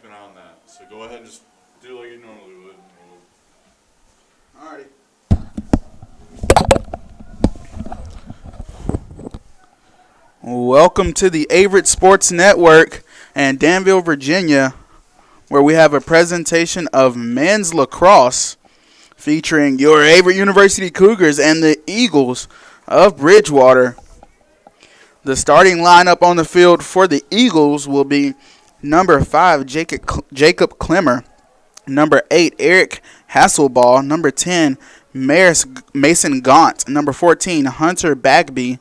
keep an eye on that. So go ahead and just do like you normally would. Alrighty. Welcome to the Averett Sports Network in Danville, Virginia, where we have a presentation of men's lacrosse featuring your Averett University Cougars and the Eagles of Bridgewater. The starting lineup on the field for the Eagles will be number 5, Jacob Clemmer, number 8, Eric Hasselbaugh, number 10, Mason Gaunt, number 14, Hunter Bagby,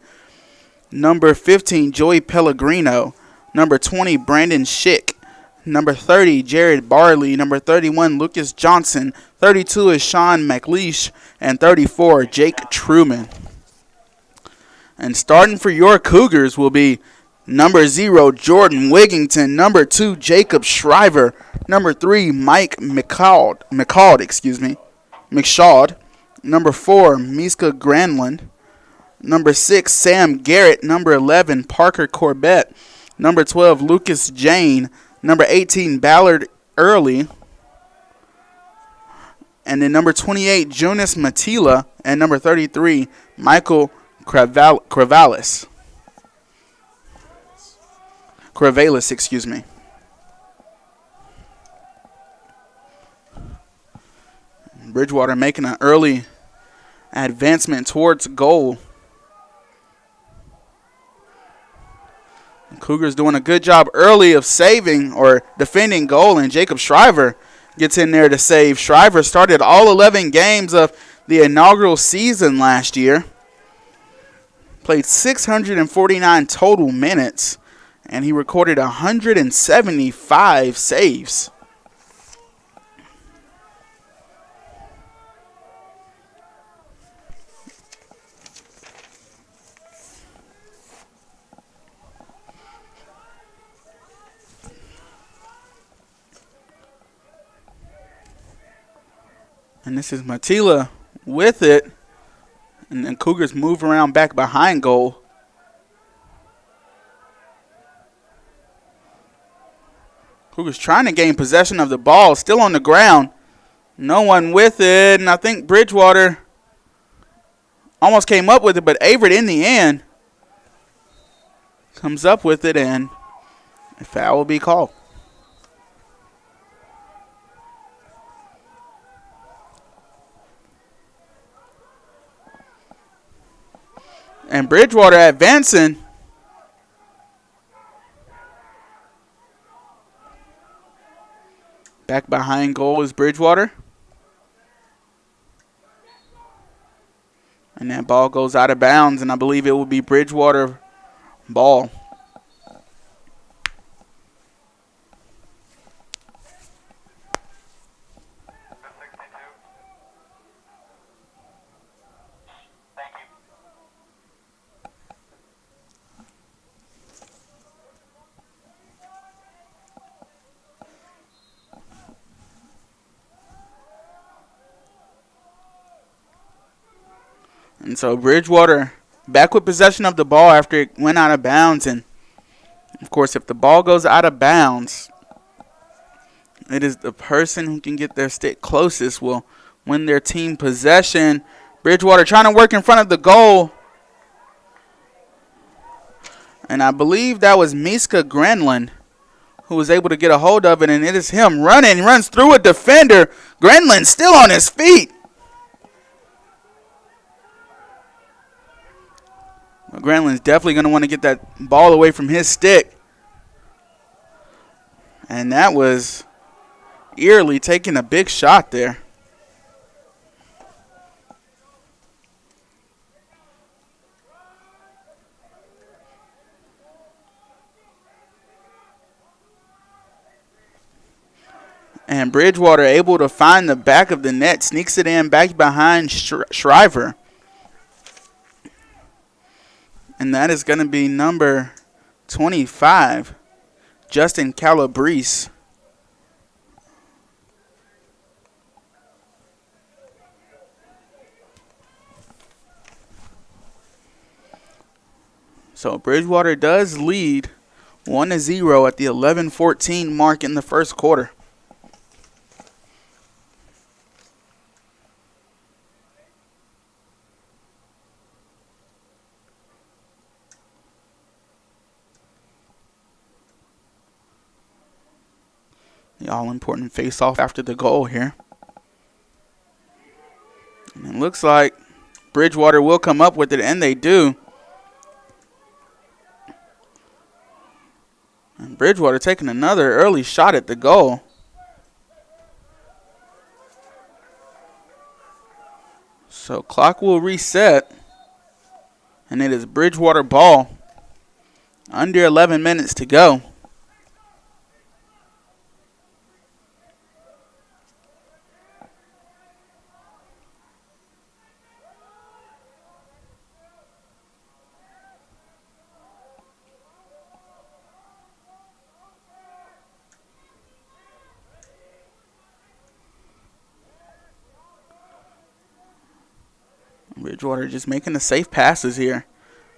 number 15, Joey Pellegrino, number 20, Brandon Schick, number 30, Jared Barley, number 31, Lucas Johnson, 32 is Sean McLeish, and 34, Jake Truman. And starting for your Cougars will be number 0, Jordan Wigington, number 2, Jacob Shriver, number 3, Mike McShaud, number 4, Miska Granlund, number 6, Sam Garrett, number 11, Parker Corbett, number 12, Lucas Jane, number 18, Ballard Early, and then number 28, Jonas Matila, and number 33, Michael Cravalis, excuse me. Bridgewater making an early advancement towards goal. Cougars doing a good job early of saving or defending goal, and Jacob Shriver gets in there to save. Shriver started all 11 games of the inaugural season last year. Played 649 total minutes, and he recorded 175 saves. And this is Matila with it. And then Cougars move around back behind goal. Cougars trying to gain possession of the ball. Still on the ground. No one with it. And I think Bridgewater almost came up with it. But Averett in the end comes up with it. And a foul will be called. And Bridgewater advancing. Back behind goal is Bridgewater. And that ball goes out of bounds, and I believe it will be Bridgewater ball. And so Bridgewater back with possession of the ball after it went out of bounds. And, of course, if the ball goes out of bounds, it is the person who can get their stick closest will win their team possession. Bridgewater trying to work in front of the goal. And I believe that was Miska Granlund who was able to get a hold of it. And it is him running. He runs through a defender. Granlund still on his feet. Granlund's definitely going to want to get that ball away from his stick. And that was eerily taking a big shot there. And Bridgewater able to find the back of the net, sneaks it in back behind Shriver. And that is going to be number 25, Justin Calabrese. So Bridgewater does lead 1-0 at the 11:14 mark in the first quarter. The all-important face-off after the goal here. And it looks like Bridgewater will come up with it, and they do. And Bridgewater taking another early shot at the goal. So clock will reset, and it is Bridgewater ball. Under 11 minutes to go. Bridgewater just making the safe passes here.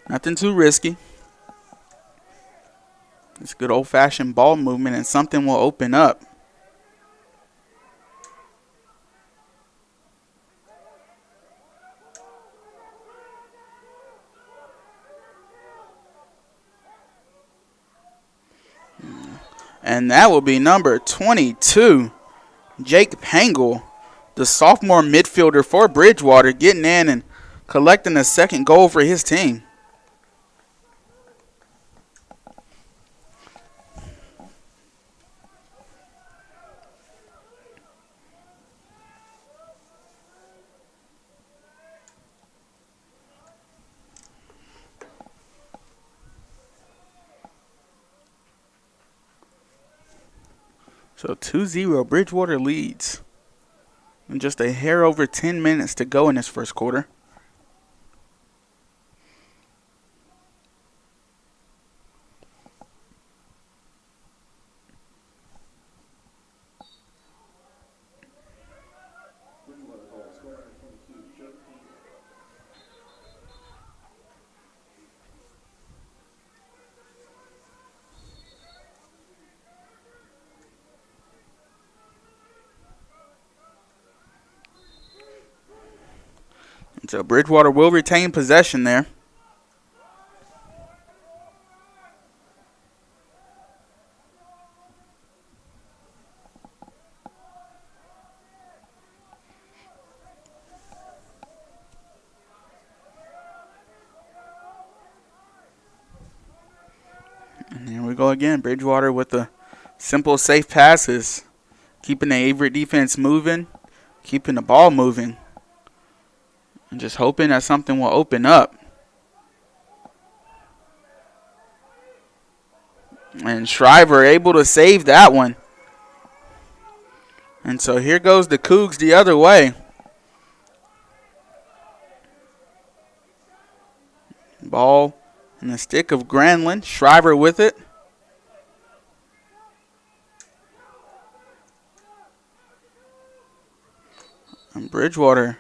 Nothing too risky. It's good old-fashioned ball movement, and something will open up. And that will be number 22, Jake Pangle, the sophomore midfielder for Bridgewater, getting in and collecting a second goal for his team. So 2-0, Bridgewater leads. And just a hair over 10 minutes to go in this first quarter. So Bridgewater will retain possession there. And here we go again. Bridgewater with the simple, safe passes. Keeping the Averett defense moving. Keeping the ball moving. And just hoping that something will open up. And Shriver able to save that one. And so here goes the Cougs the other way. Ball in the stick of Granlund. Shriver with it. And Bridgewater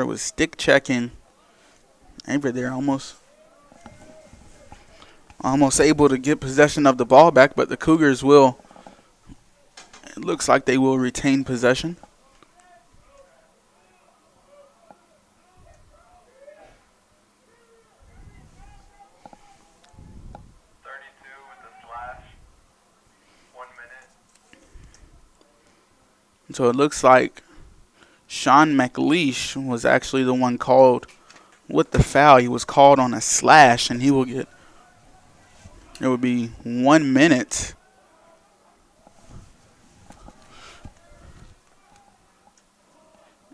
was stick checking. Averett there almost able to get possession of the ball back, but the Cougars will, it looks like they will retain possession. And so it looks like Sean McLeish was actually the one called with the foul. He was called on a slash, and he will get, it would be 1 minute.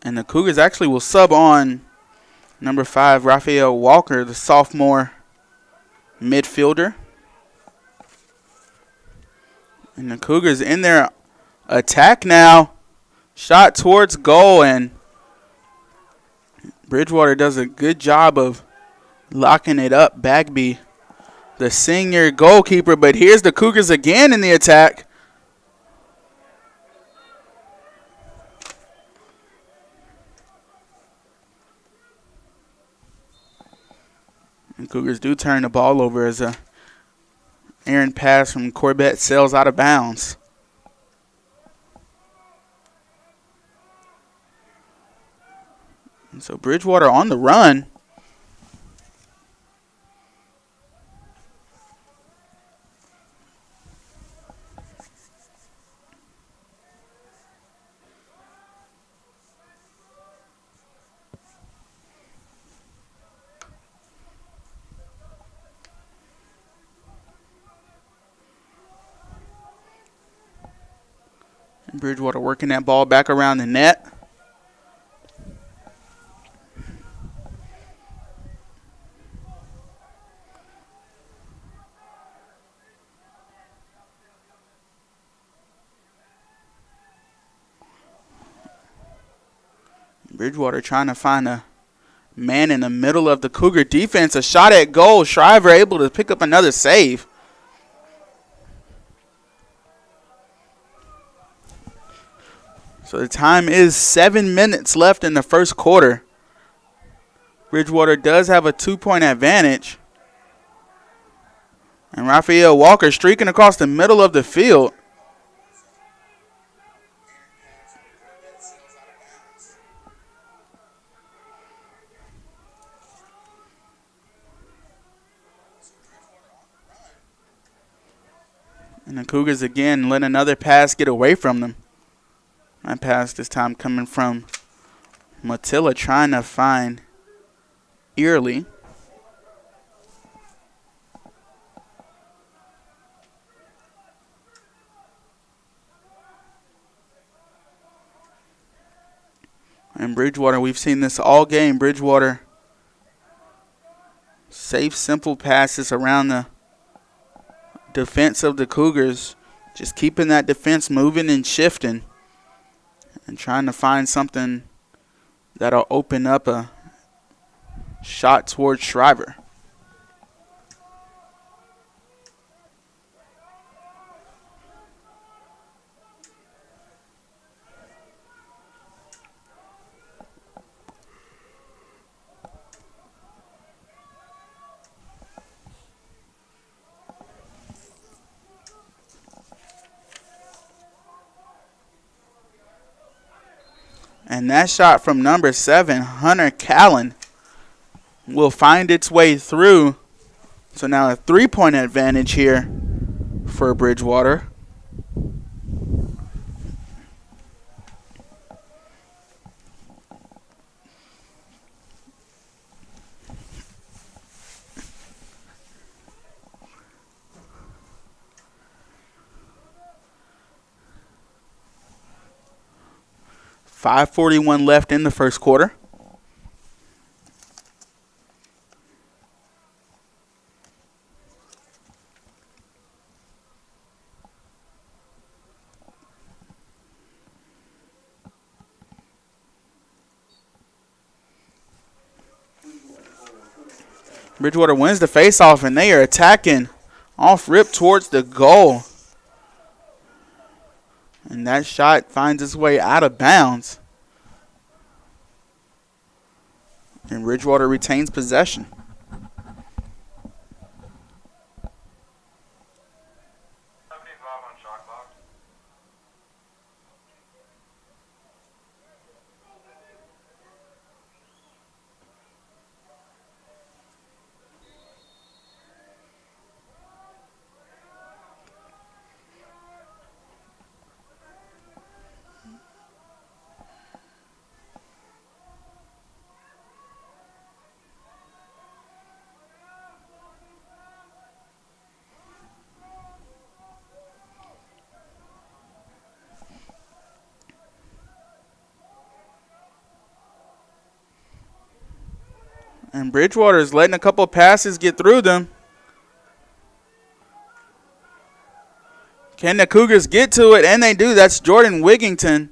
And the Cougars actually will sub on number 5, Raphael Walker, the sophomore midfielder. And the Cougars in their attack now. Shot towards goal, and Bridgewater does a good job of locking it up. Bagby, the senior goalkeeper, but here's the Cougars again in the attack. Cougars do turn the ball over as a errant pass from Corbett sails out of bounds. And so Bridgewater on the run. Bridgewater working that ball back around the net. Bridgewater trying to find a man in the middle of the Cougar defense. A shot at goal. Shriver able to pick up another save. So the time is 7 minutes left in the first quarter. Bridgewater does have a 2-point advantage. And Raphael Walker streaking across the middle of the field. And the Cougars again let another pass get away from them. That pass this time coming from Matilla trying to find Early. And Bridgewater, we've seen this all game. Bridgewater, safe, simple passes around the defense of the Cougars. Just keeping that defense moving and shifting. And trying to find something that'll open up a shot towards Shriver. And that shot from number 7, Hunter Callan, will find its way through. So now a 3-point advantage here for Bridgewater. .541 left in the first quarter. Bridgewater wins the faceoff, and they are attacking off rip towards the goal. And that shot finds its way out of bounds. And Bridgewater retains possession. And Bridgewater is letting a couple passes get through them. Can the Cougars get to it? And they do. That's Jordan Wigington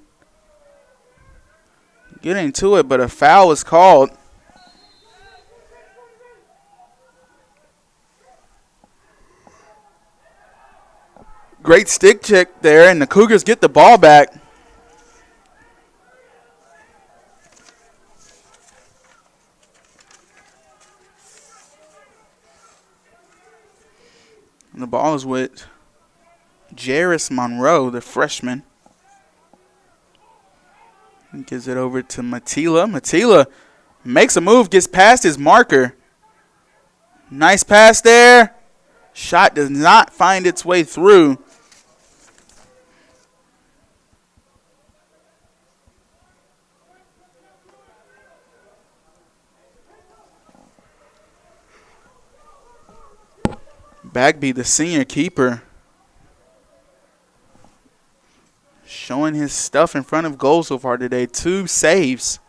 getting to it, but a foul was called. Great stick check there, and the Cougars get the ball back. ball is with Jairus Monroe, the freshman. He gives it over to Matila. Matila makes a move, gets past his marker. Nice pass there. Shot does not find its way through. Bagby, the senior keeper, showing his stuff in front of goal so far today. 2 saves.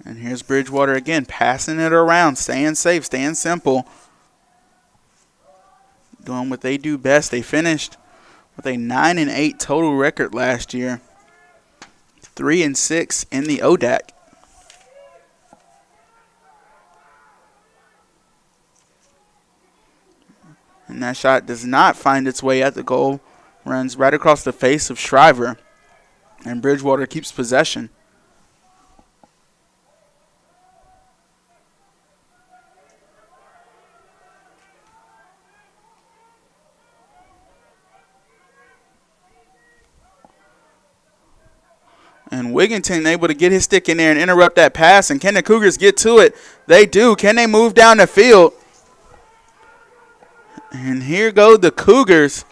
And here's Bridgewater again, passing it around, staying safe, staying simple. Doing what they do best. They finished with a 9-8 total record last year. 3-6 in the ODAC. And that shot does not find its way at the goal. Runs right across the face of Shriver. And Bridgewater keeps possession. And Wigginton able to get his stick in there and interrupt that pass. And can the Cougars get to it? They do. Can they move down the field? And here go the Cougars.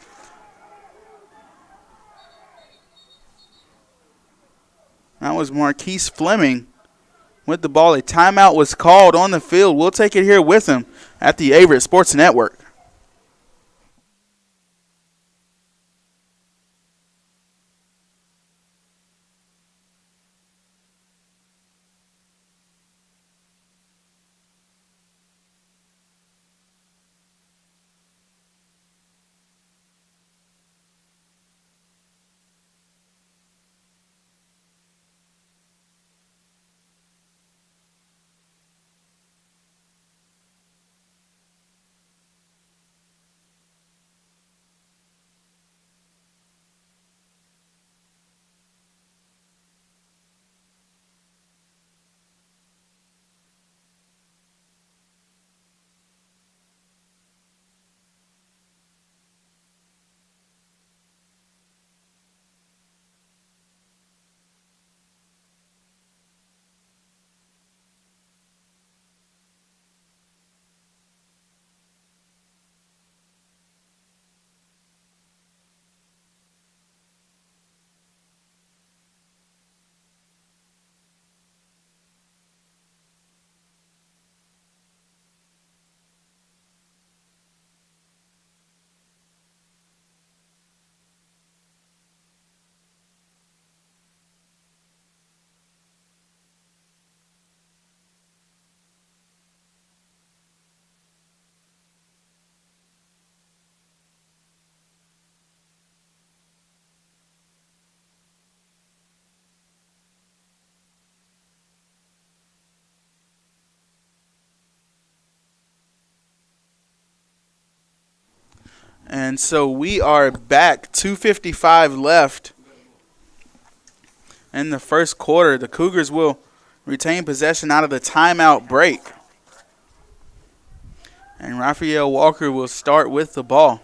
That was Marquise Fleming with the ball. A timeout was called on the field. We'll take it here with him at the Averett Sports Network. And so we are back. 2:55 left in the first quarter. The Cougars will retain possession out of the timeout break. And Raphael Walker will start with the ball.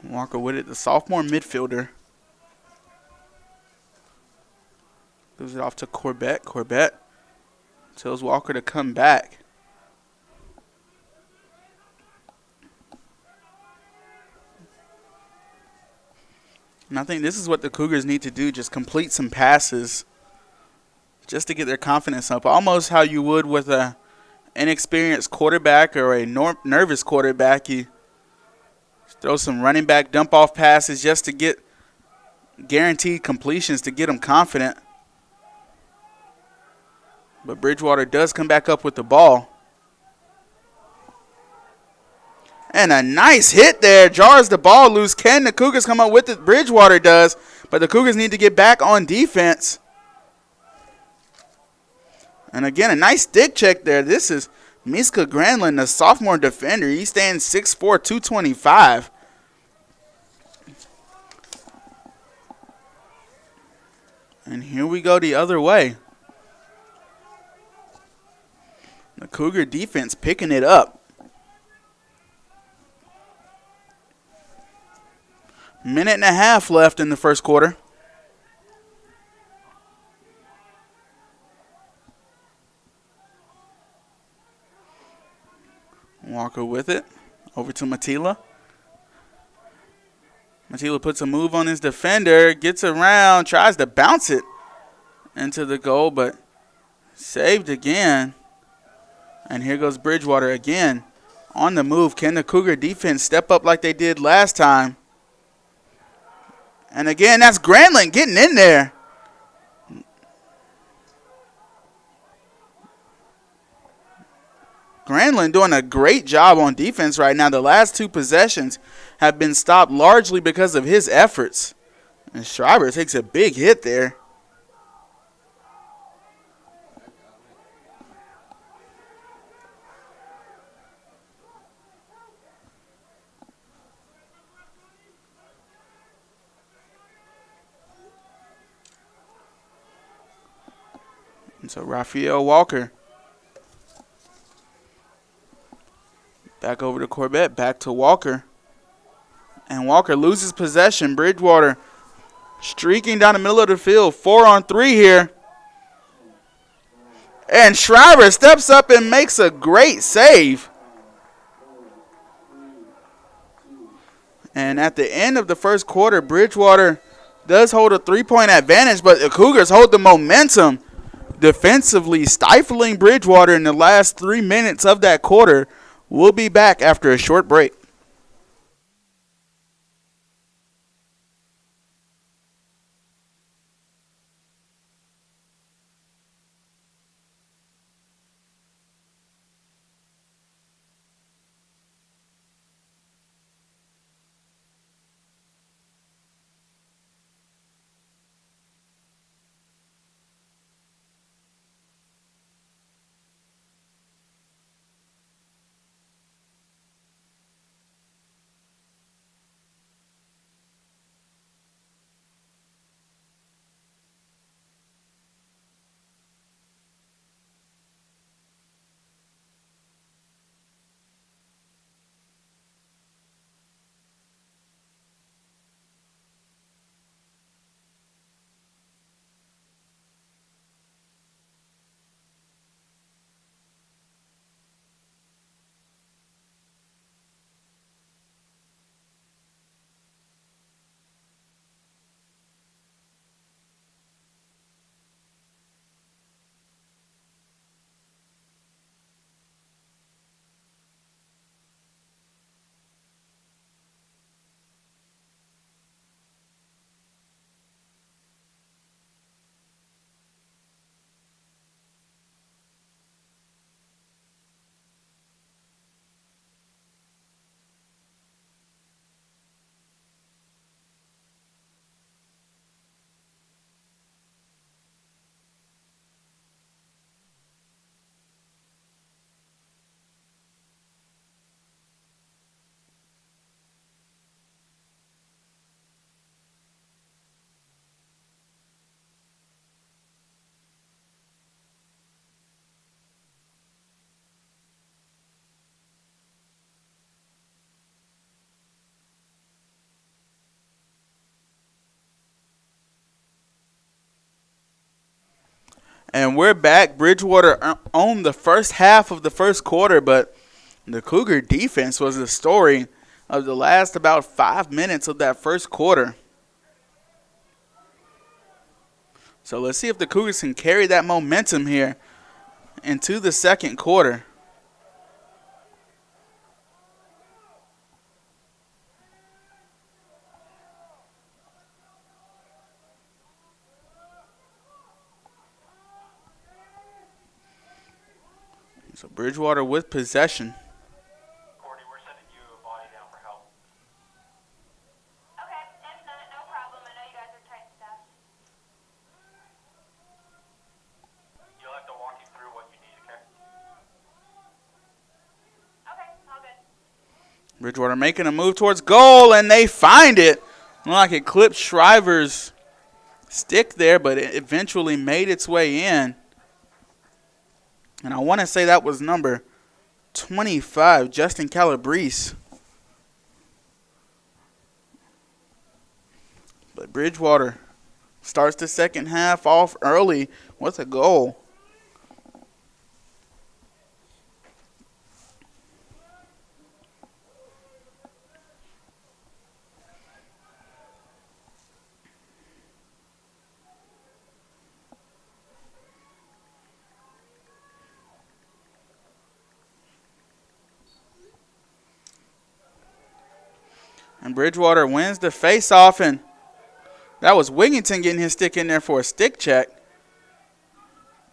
Walker with it, the sophomore midfielder. Gives it off to Corbett. Corbett tells Walker to come back. And I think this is what the Cougars need to do, just complete some passes just to get their confidence up. Almost how you would with an inexperienced quarterback or a nervous quarterback. You throw some running back dump-off passes just to get guaranteed completions to get them confident. But Bridgewater does come back up with the ball. And a nice hit there. Jars the ball loose. Can the Cougars come up with it? Bridgewater does. But the Cougars need to get back on defense. And again, a nice stick check there. This is Miska Granlund, the sophomore defender. He stands 6'4", 225. And here we go the other way. The Cougar defense picking it up. Minute and a half left in the first quarter. Walker with it. Over to Matila. Matila puts a move on his defender. Gets around. Tries to bounce it into the goal, but saved again. And here goes Bridgewater again on the move. Can the Cougar defense step up like they did last time? And again, that's Granlund getting in there. Granlund doing a great job on defense right now. The last two possessions have been stopped largely because of his efforts. And Schreiber takes a big hit there. And so Raphael Walker. Back over to Corbett. Back to Walker. And Walker loses possession. Bridgewater streaking down the middle of the field. 4-on-3 here. And Schreiber steps up and makes a great save. And at the end of the first quarter, Bridgewater does hold a 3-point advantage, but the Cougars hold the momentum defensively, stifling Bridgewater in the last 3 minutes of that quarter. We'll be back after a short break. And we're back. Bridgewater owned the first half of the first quarter, but the Cougar defense was the story of the last about 5 minutes of that first quarter. So let's see if the Cougars can carry that momentum here into the second quarter. So Bridgewater with possession. Courtney, we're sending you a body down for help. Okay, no problem. I know you guys are tight stuff. You'll have to walk him through Bridgewater making a move towards goal, and they find it. Looked like it clipped Shriver's stick there, but it eventually made its way in. And I want to say that was number 25, Justin Calabrese. But Bridgewater starts the second half off early with a goal. And Bridgewater wins the face-off, and that was Wigington getting his stick in there for a stick check.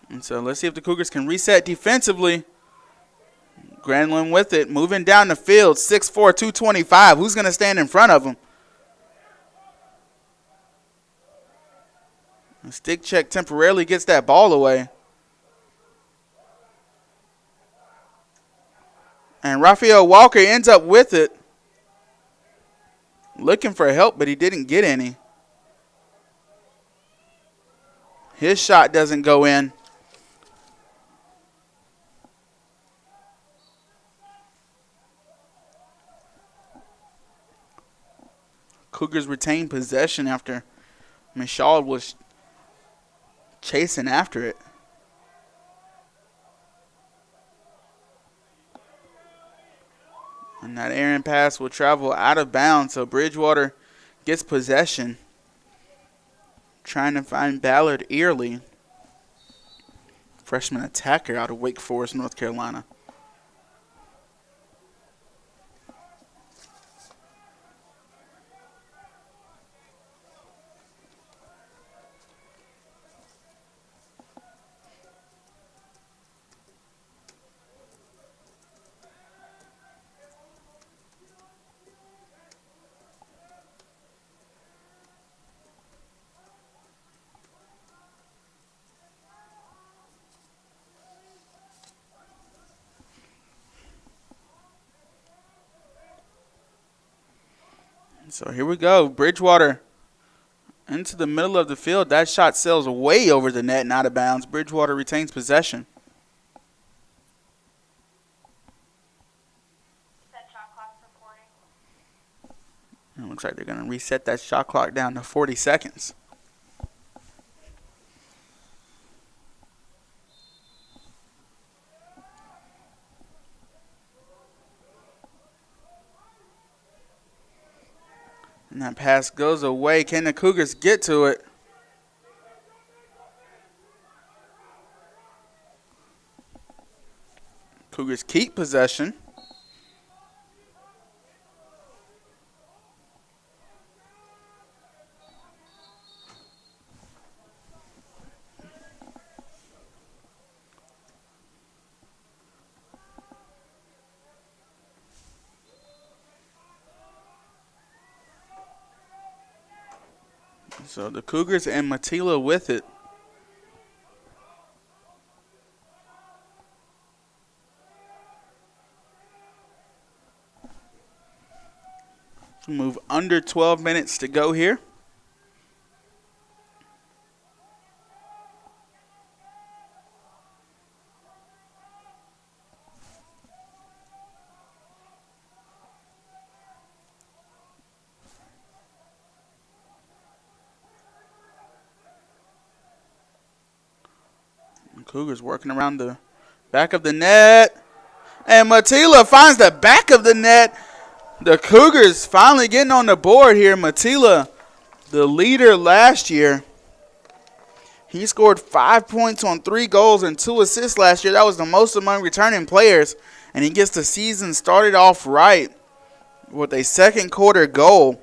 And so let's see if the Cougars can reset defensively. Granlund with it, moving down the field, 6'4", 225. Who's going to stand in front of him? The stick check temporarily gets that ball away. And Raphael Walker ends up with it. Looking for help, but he didn't get any. His shot doesn't go in. Cougars retain possession after Michaud was chasing after it. And that errant pass will travel out of bounds, so Bridgewater gets possession. Trying to find Ballard Early, freshman attacker out of Wake Forest, North Carolina. So here we go. Bridgewater into the middle of the field. That shot sails way over the net and out of bounds. Bridgewater retains possession. Set shot clock reporting. It looks like they're going to reset that shot clock down to 40 seconds. And that pass goes away. Can the Cougars get to it? Cougars keep possession. So the Cougars and Matila with it. Move under 12 minutes to go here. Cougars working around the back of the net. And Matila finds the back of the net. The Cougars finally getting on the board here. Matila, the leader last year. He scored 5 points on 3 goals and 2 assists last year. That was the most among returning players. And he gets the season started off right with a second quarter goal.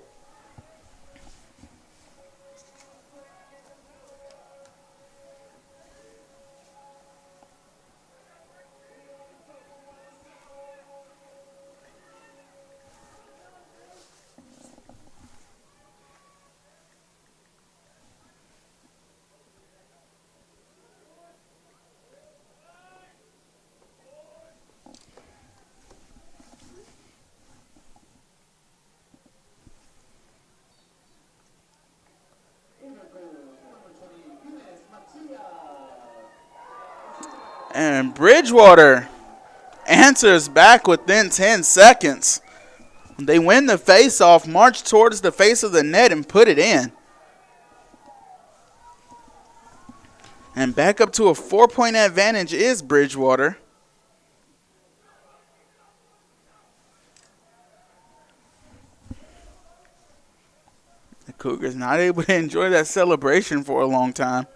And Bridgewater answers back within 10 seconds. They win the face-off, march towards the face of the net, and put it in. And back up to a 4-point advantage is Bridgewater. The Cougars not able to enjoy that celebration for a long time.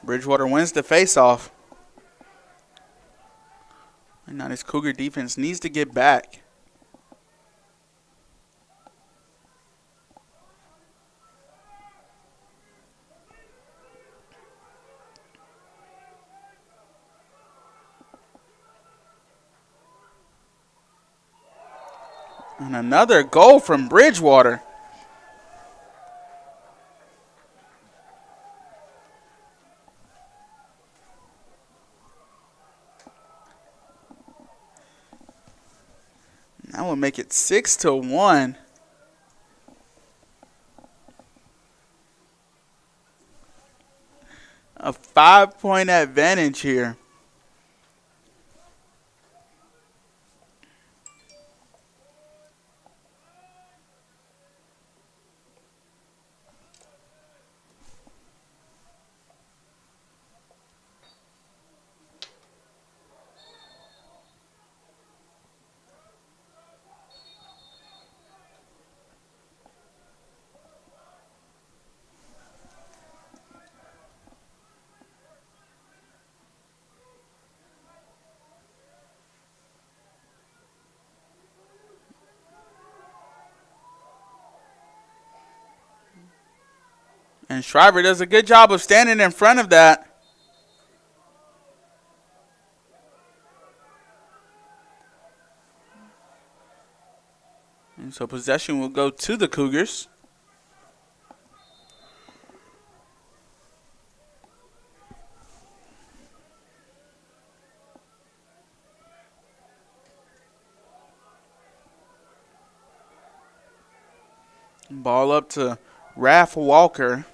Bridgewater wins the face-off. And now this Cougar defense needs to get back. And another goal from Bridgewater. That will make it 6-1. A 5-point advantage here. And Shriver does a good job of standing in front of that. And so possession will go to the Cougars. Ball up to Raph Walker.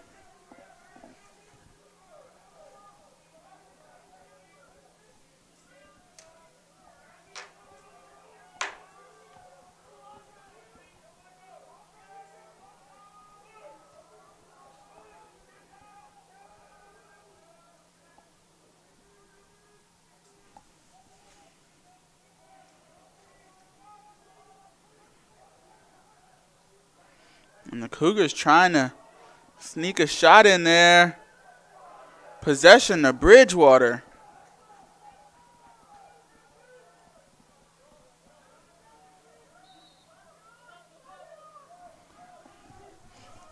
And the Cougars trying to sneak a shot in there. Possession to Bridgewater.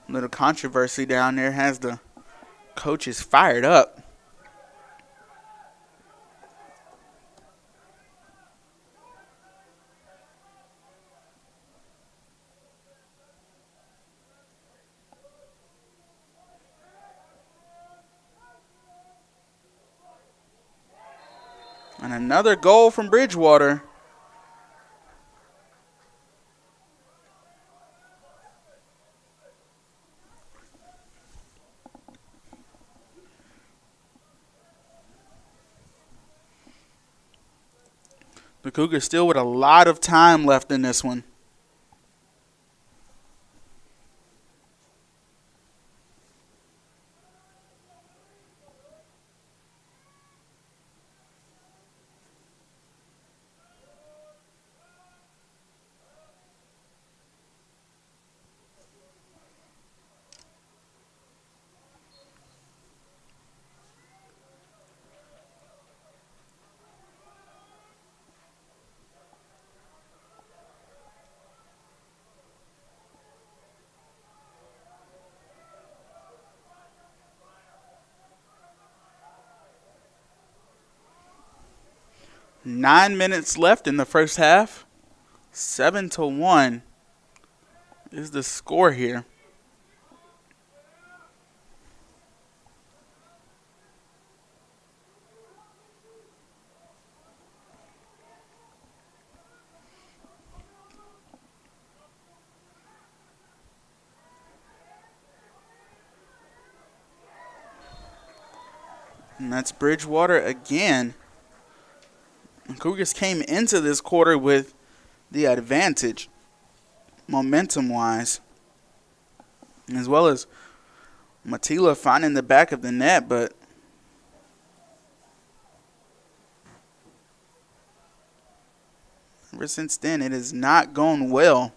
Little controversy down there has the coaches fired up. And another goal from Bridgewater. The Cougars still with a lot of time left in this one. Nine minutes left in the first half. 7-1 is the score here. And that's Bridgewater again. The Cougars came into this quarter with the advantage, momentum-wise, as well as Matila finding the back of the net, but ever since then, it has not gone well.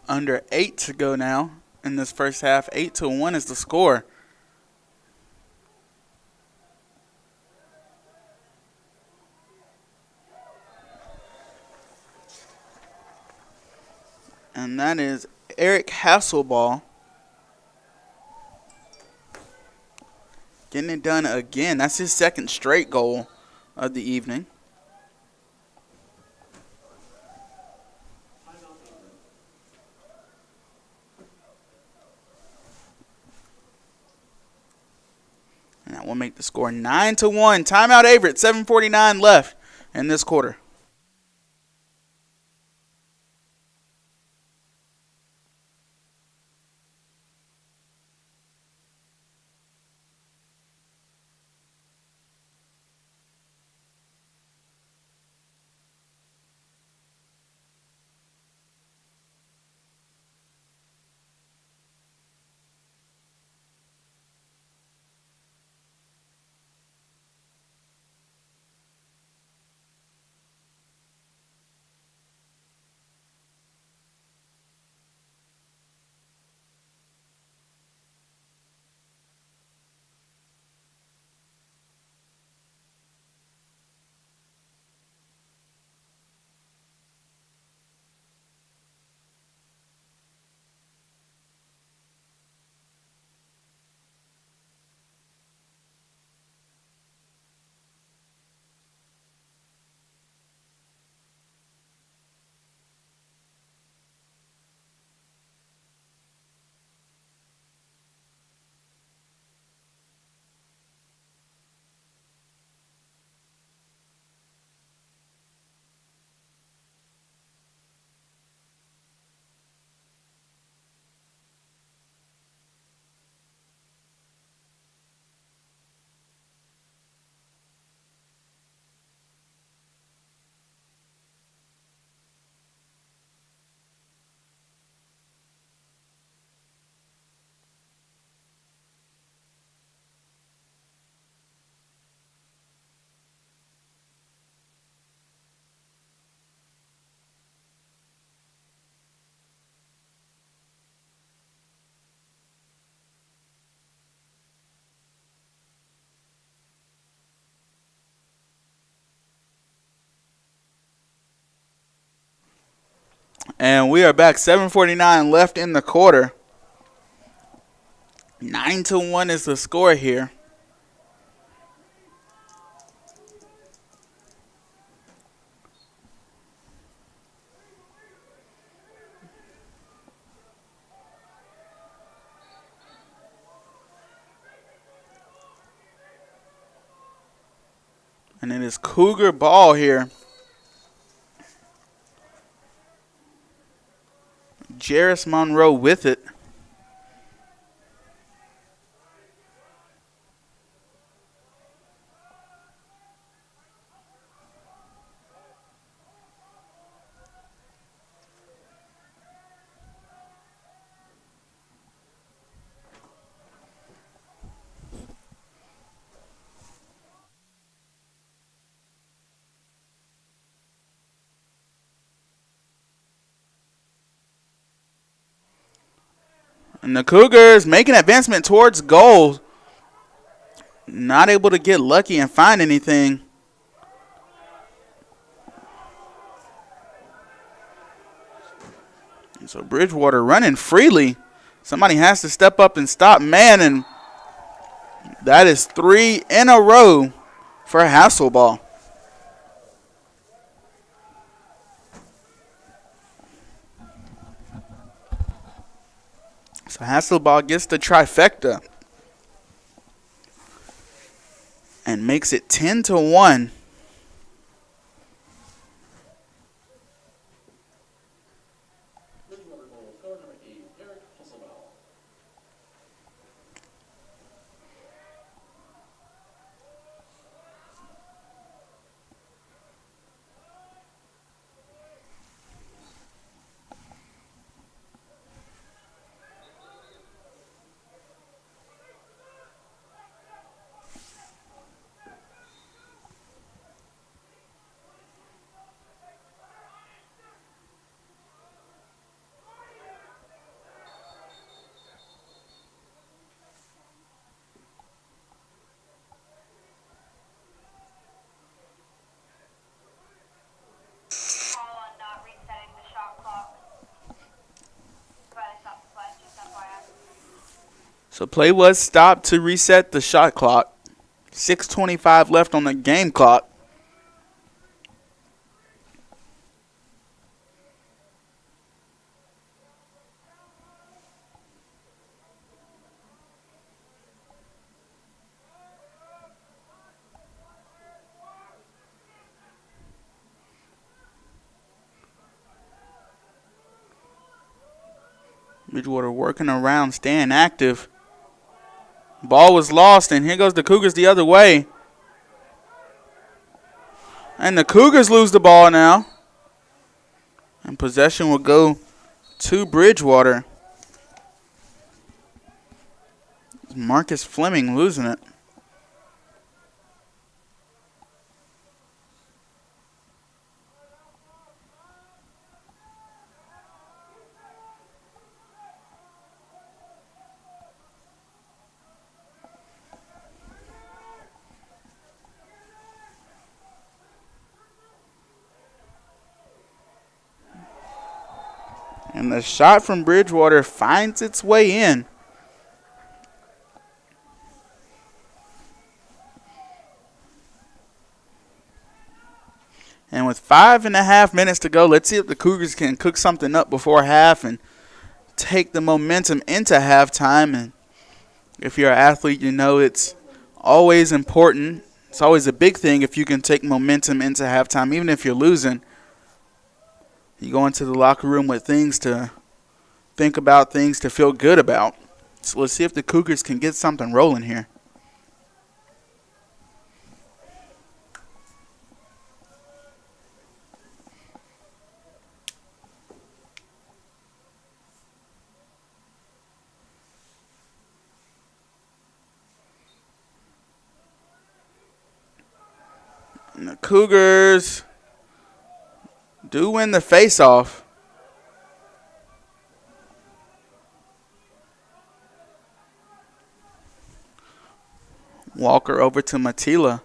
Under 8 to go now in this first half. 8-1 is the score. And that is Eric Hasselball getting it done again. That's his second straight goal of the evening. And that will make the score 9-1. Timeout Averett. 7:49 left in this quarter. And we are back. 7:49 left in the quarter. 9-1 is the score here. And it is Cougar ball here. Jarris Monroe with it. And the Cougars making advancement towards goal. Not able to get lucky and find anything. And so Bridgewater running freely. Somebody has to step up and stop man, and that is 3 in a row for Hasselball. So Hasselball gets the trifecta and makes it 10-1. Call on not resetting the shot clock. But I stopped the play, just FYI. So play was stopped to reset the shot clock. 6:25 left on the game clock. Bridgewater working around, staying active. Ball was lost, and here goes the Cougars the other way. And the Cougars lose the ball now. And possession will go to Bridgewater. Marcus Fleming losing it. And the shot from Bridgewater finds its way in. And with 5.5 minutes to go, let's see if the Cougars can cook something up before half and take the momentum into halftime. And if you're an athlete, you know it's always important. It's always a big thing if you can take momentum into halftime, even if you're losing. You go into the locker room with things to think about, things to feel good about. So let's see if the Cougars can get something rolling here. And the Cougars do win the faceoff. Walker over to Matila.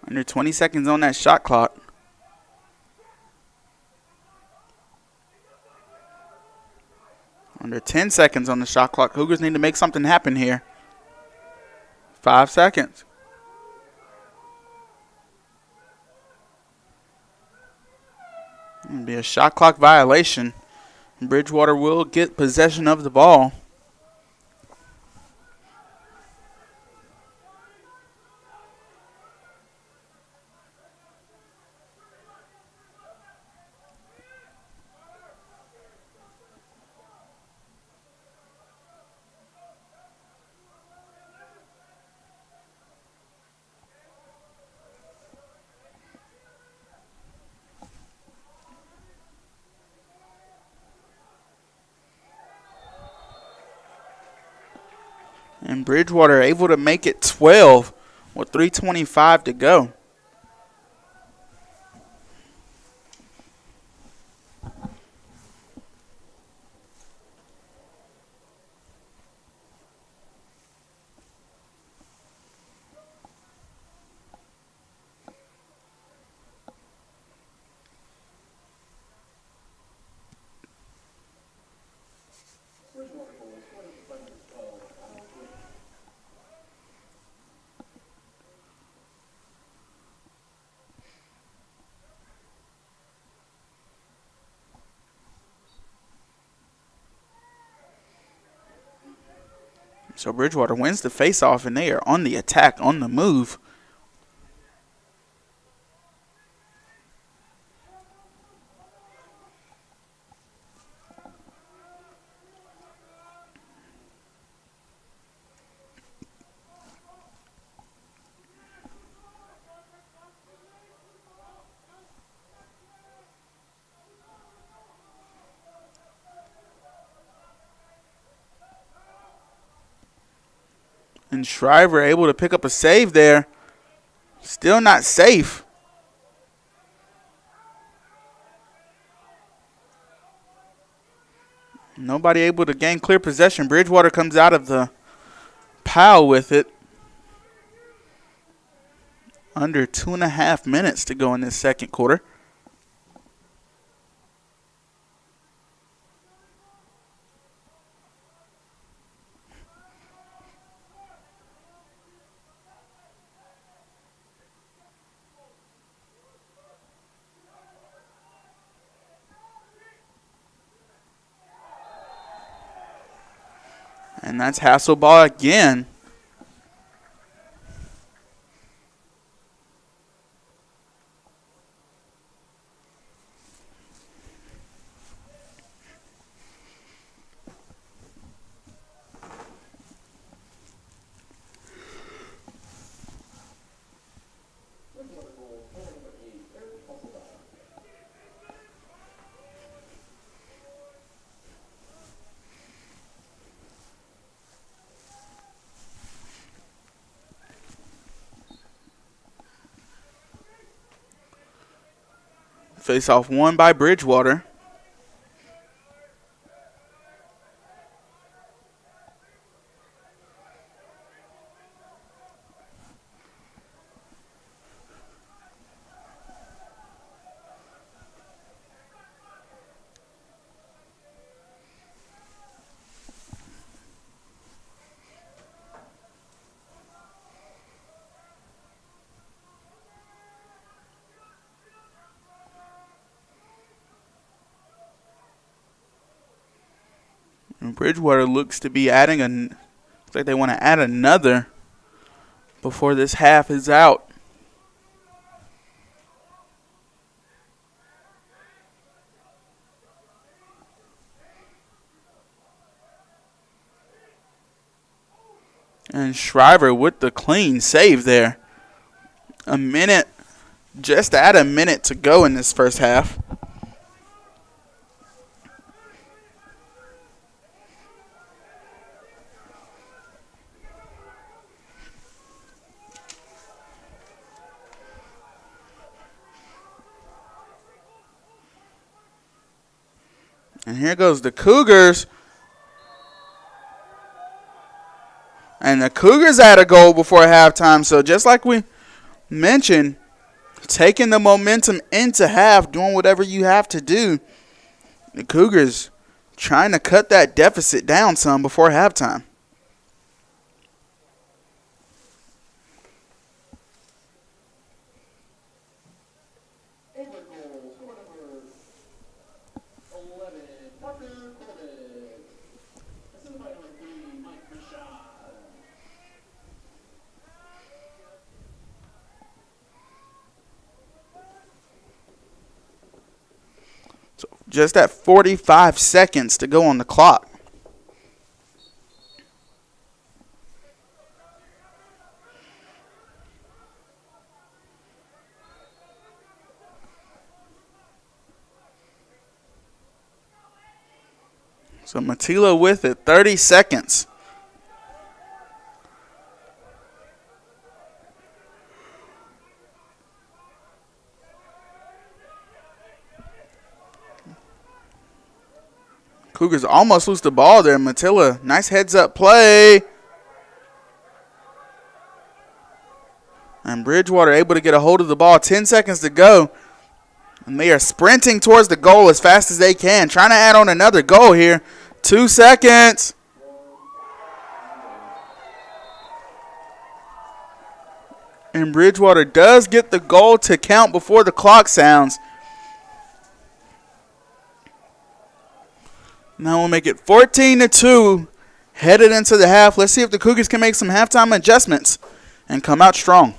Under 20 seconds on that shot clock. Under 10 seconds on the shot clock. Cougars need to make something happen here. 5 seconds. It'll be a shot clock violation. Bridgewater will get possession of the ball. And Bridgewater able to make it 12 with 3:25 to go. So Bridgewater wins the faceoff, and they are on the attack, on the move. And Shriver able to pick up a save there. Still not safe. Nobody able to gain clear possession. Bridgewater comes out of the pile with it. Under 2.5 minutes to go in this second quarter. And that's Hasselball again. Face off won by Bridgewater. Bridgewater looks to be adding looks like they want to add another before this half is out. And Shriver with the clean save there. Just add a minute to go in this first half. And here goes the Cougars. And the Cougars had a goal before halftime. So just like we mention, taking the momentum into half, doing whatever you have to do. The Cougars trying to cut that deficit down some before halftime. So just at 45 seconds to go on the clock. So Matila with it, 30 seconds. Cougars almost lose the ball there. Matilla, nice heads-up play. And Bridgewater able to get a hold of the ball. 10 seconds to go. And they are sprinting towards the goal as fast as they can. Trying to add on another goal here. 2 seconds. And Bridgewater does get the goal to count before the clock sounds. Now we'll make it 14-2. Headed into the half. Let's see if the Cougars can make some halftime adjustments and come out strong.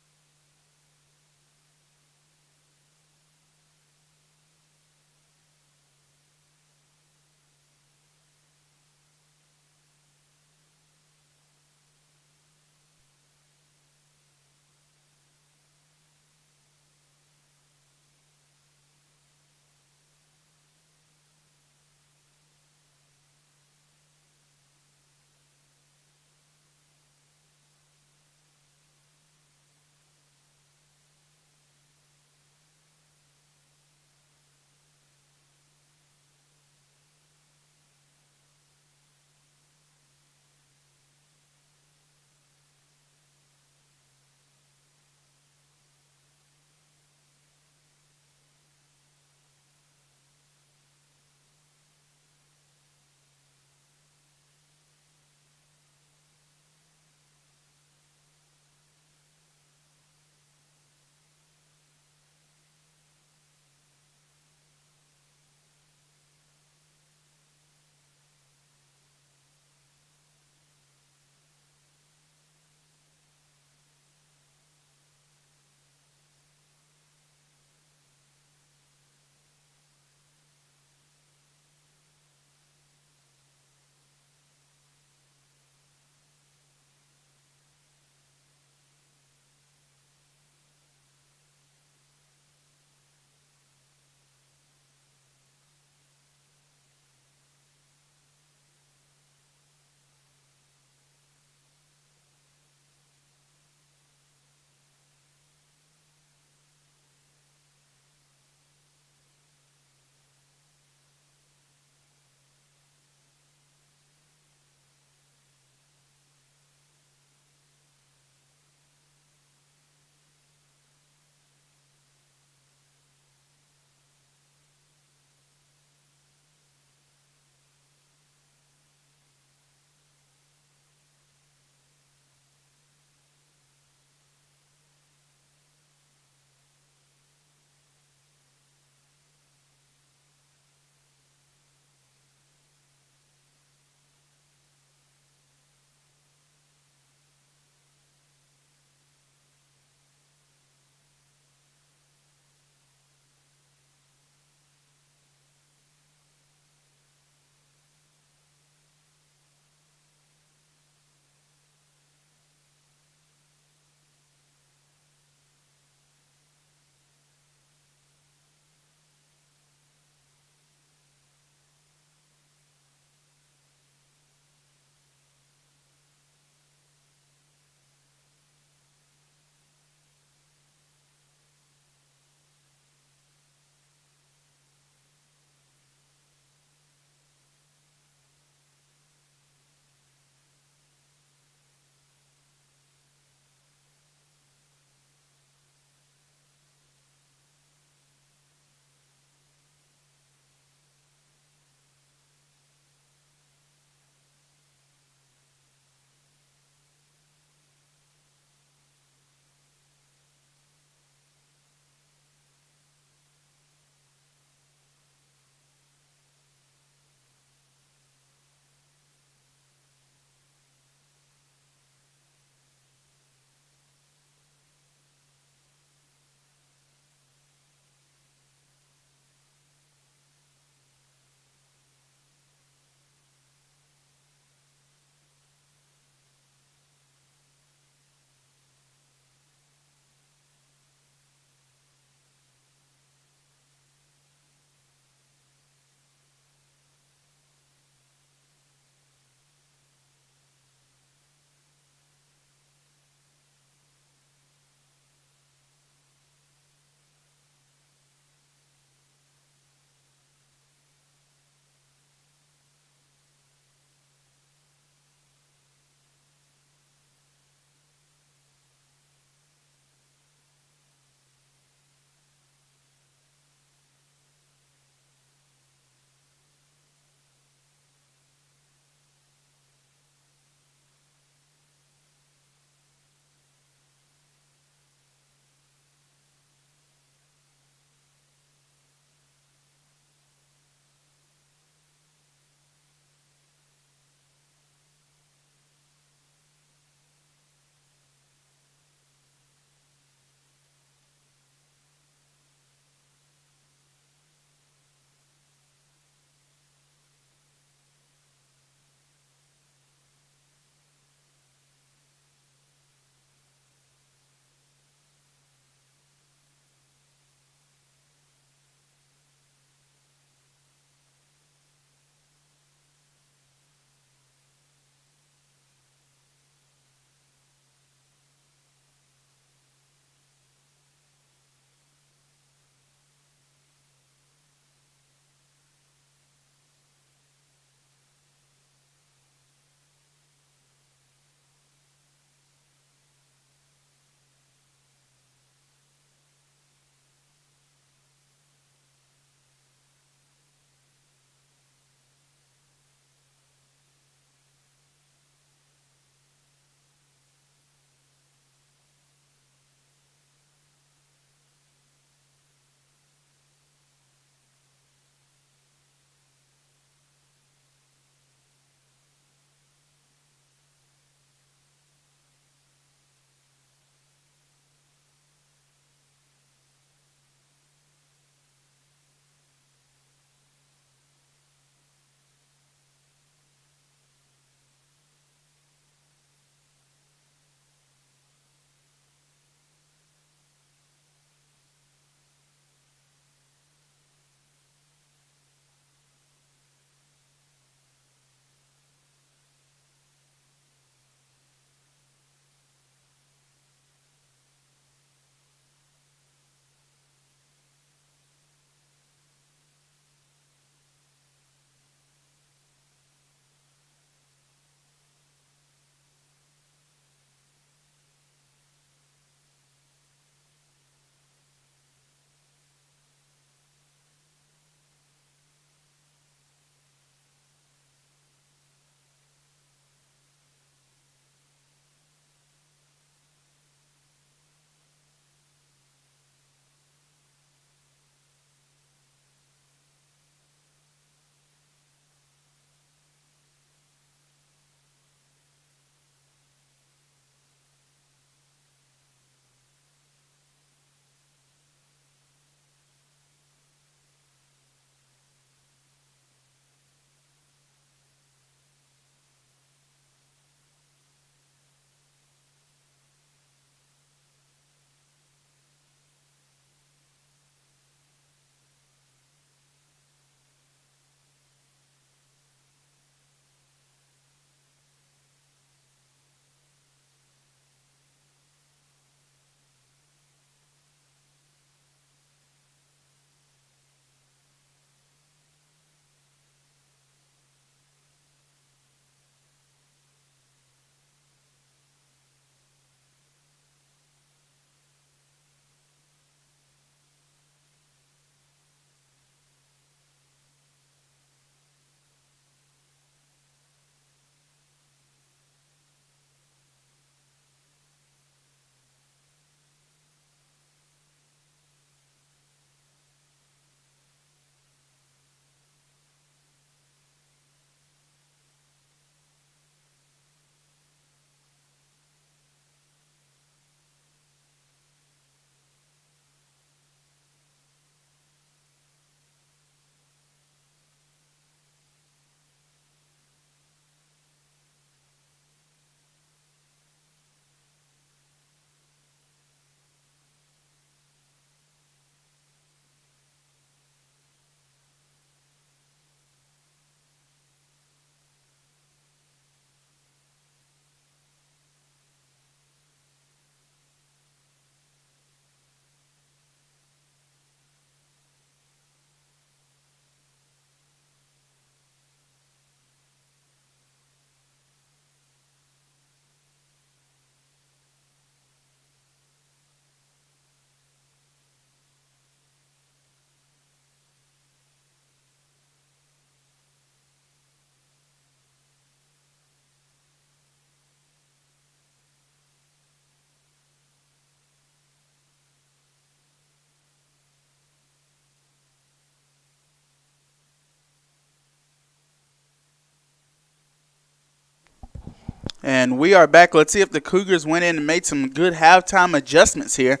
And we are back. Let's see if the Cougars went in and made some good halftime adjustments here.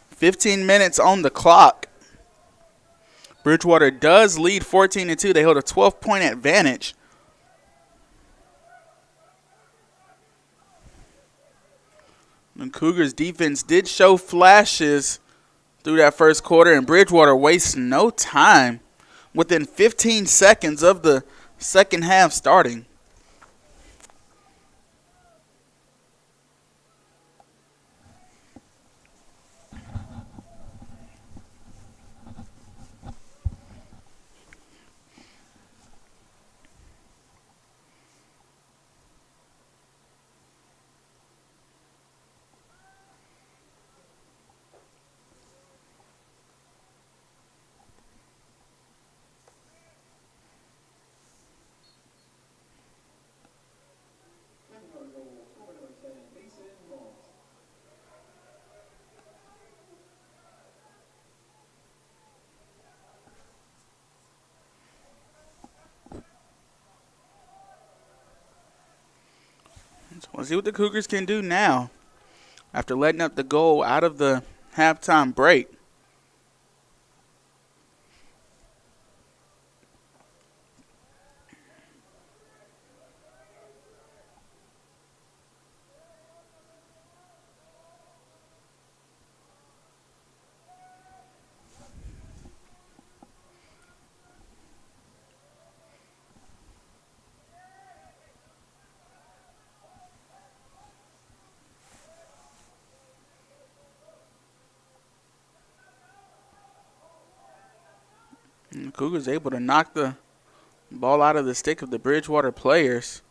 15 minutes on the clock. Bridgewater does lead 14-2. They hold a 12-point advantage. The Cougars defense did show flashes through that first quarter, and Bridgewater wastes no time within 15 seconds of the second half starting. So we'll see what the Cougars can do now after letting up the goal out of the halftime break. And the Cougars able to knock the ball out of the stick of the Bridgewater players.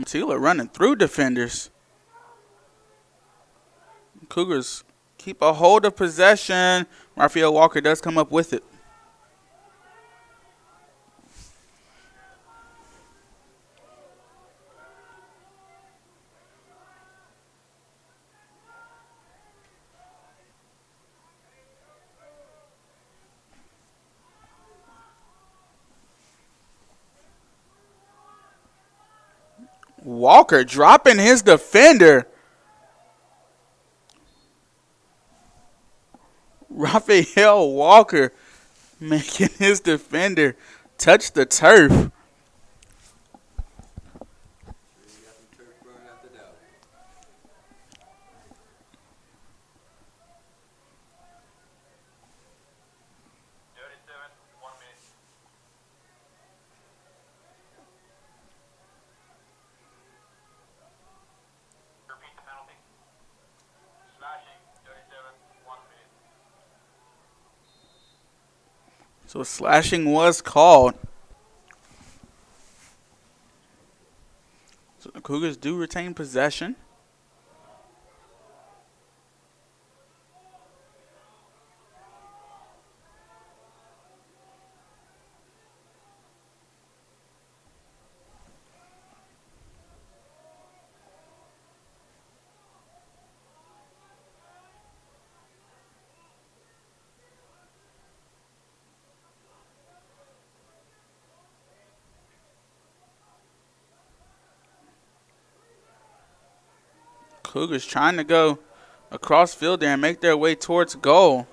Taylor running through defenders. Cougars keep a hold of possession. Raphael Walker does come up with it. Walker dropping his defender. Raphael Walker making his defender touch the turf. So slashing was called. So the Cougars do retain possession. Cougars trying to go across field there and make their way towards goal.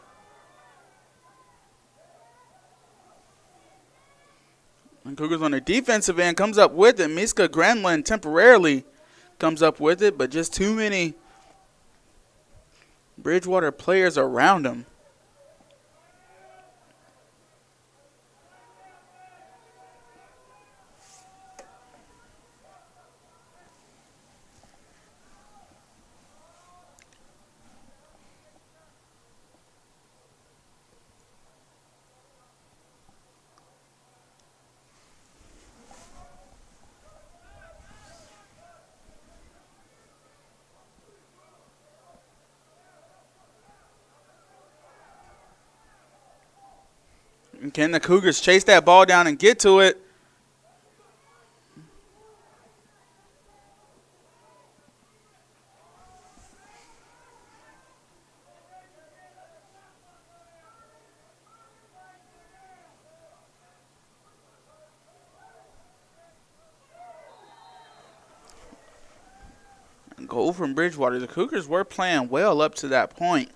And Cougars on the defensive end comes up with it. Miska Granlund temporarily comes up with it, but just too many Bridgewater players around him. And can the Cougars chase that ball down and get to it? goal from Bridgewater. The Cougars were playing well up to that point.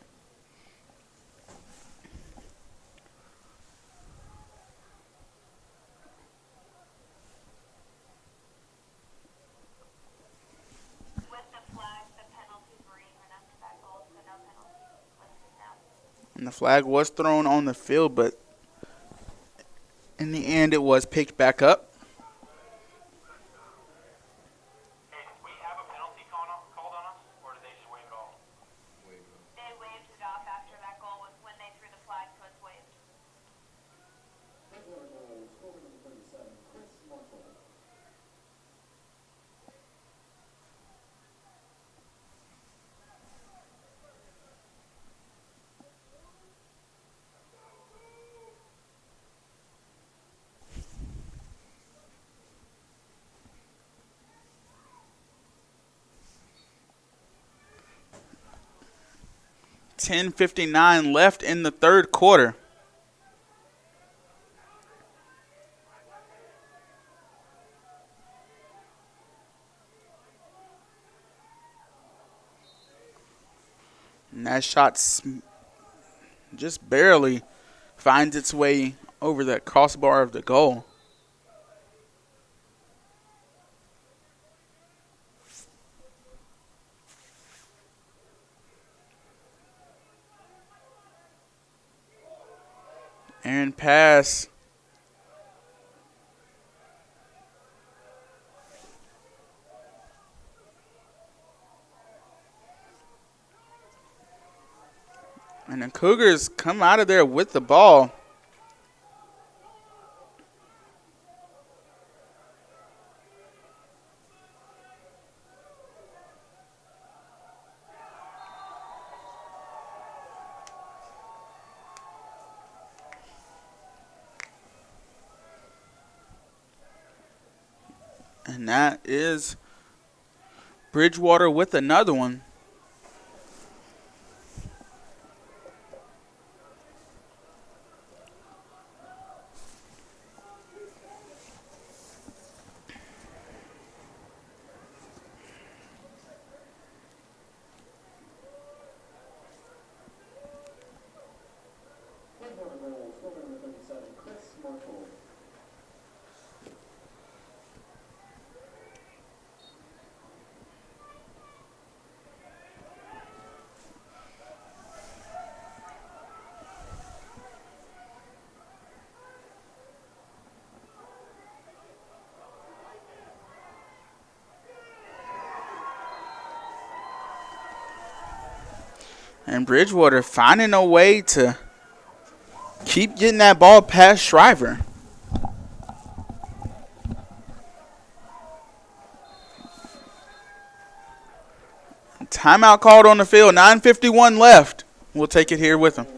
With the flag, the penalties were even after that goal, so no penalties listed now. And the flag was thrown on the field, but in the end it was picked back up. Hey, did we have a penalty called on us, or did they just waive it all? They waved it off after that goal was when they threw the flag, so it's waved. .10:59 left in the third quarter. And that shot just barely finds its way over the crossbar of the goal. Aaron pass. And the Cougars come out of there with the ball. And that is Bridgewater with another one. And Bridgewater finding a way to keep getting that ball past Shriver. Timeout called on the field. 9:51 left. We'll take it here with them.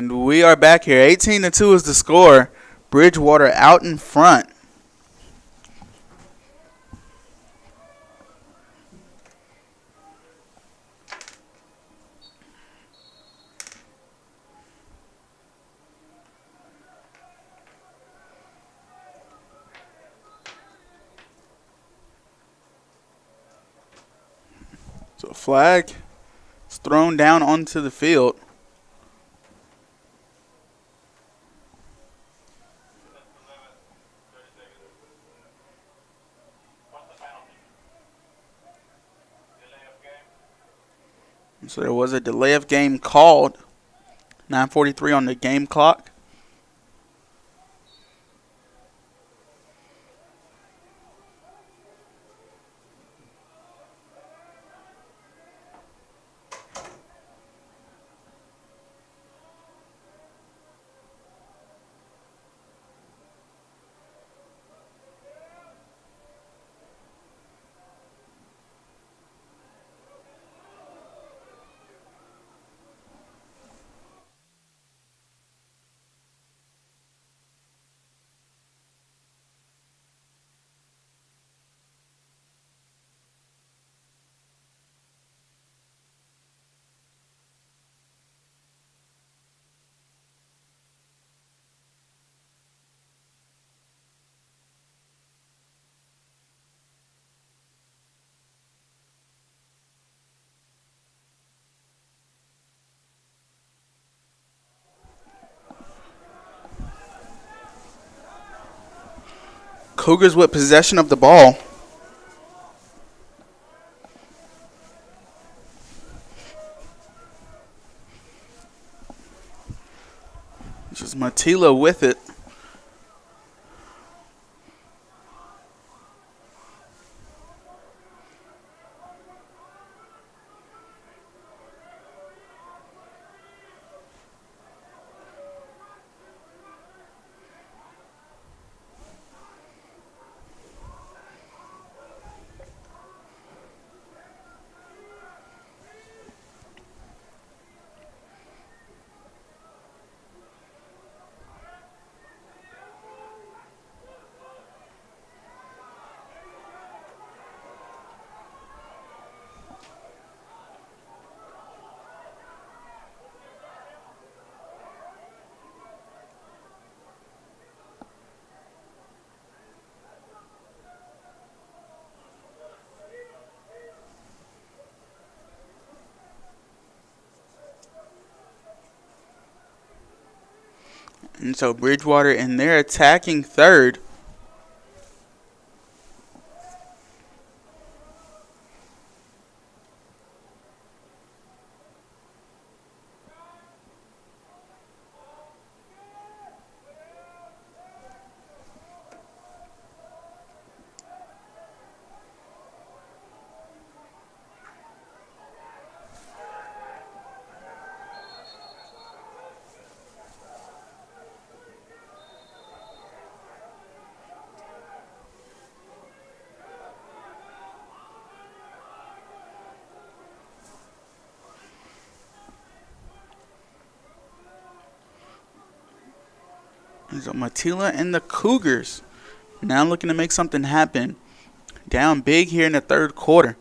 And we are back here. 18-2 is the score. Bridgewater out in front. So a flag is thrown down onto the field. What's the penalty? Delay of game? So there was a delay of game called. 9:43 on the game clock. Cougars with possession of the ball. This is Matila with it. And so Bridgewater in their attacking third. And so Matila and the Cougars now looking to make something happen. Down big here in the third quarter.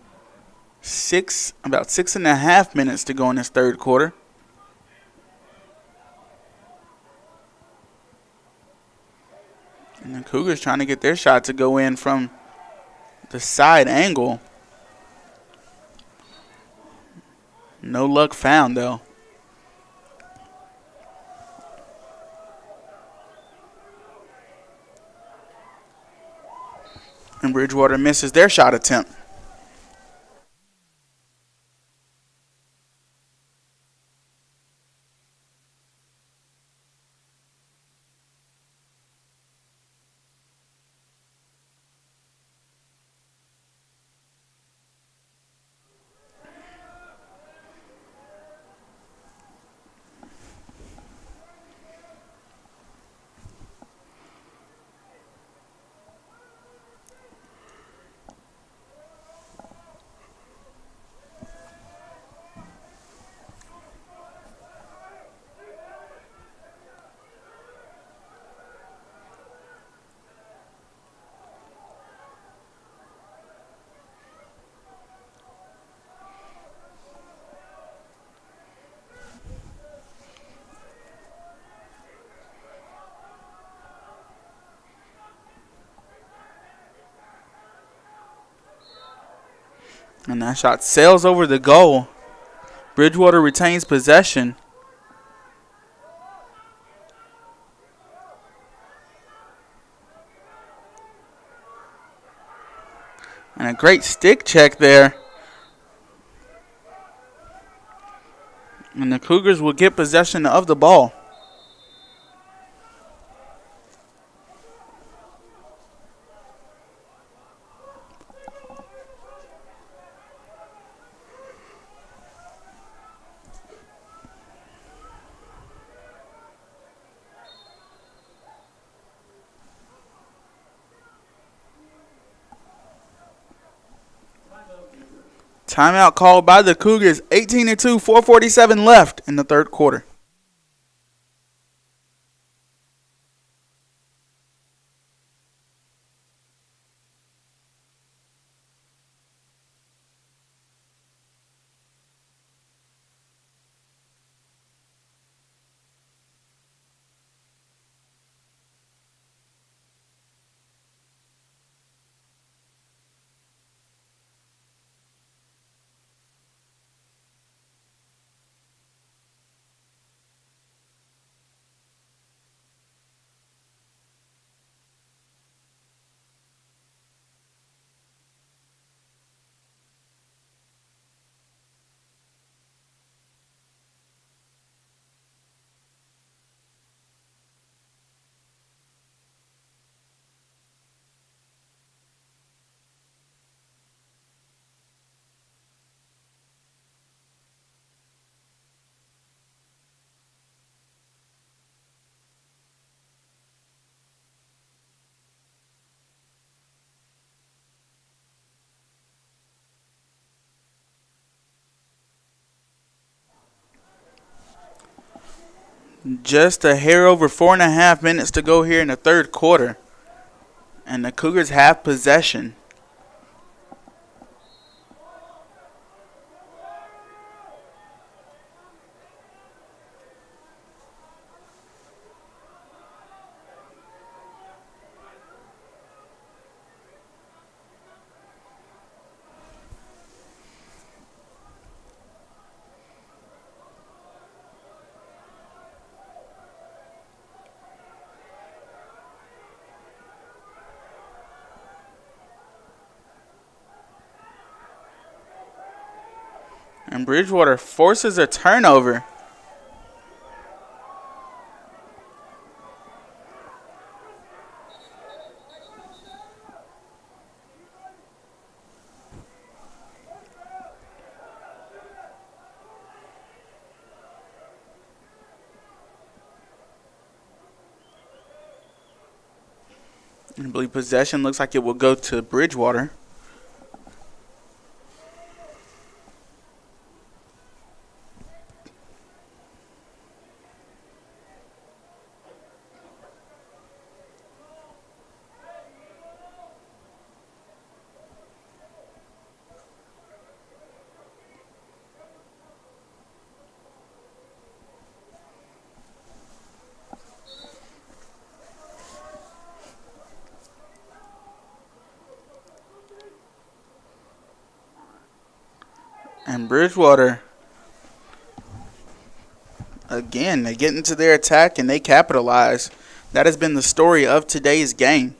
About 6.5 minutes to go in this third quarter. And the Cougars trying to get their shot to go in from the side angle. No luck found though. And Bridgewater misses their shot attempt. And that shot sails over the goal. Bridgewater retains possession. And a great stick check there. And the Cougars will get possession of the ball. Timeout called by the Cougars. 18-2, 4:47 left in the third quarter. Just a hair over 4.5 minutes to go here in the third quarter. And the Cougars have possession. And Bridgewater forces a turnover. I believe possession looks like it will go to Bridgewater. And Bridgewater, again, they get into their attack and they capitalize. That has been the story of today's game.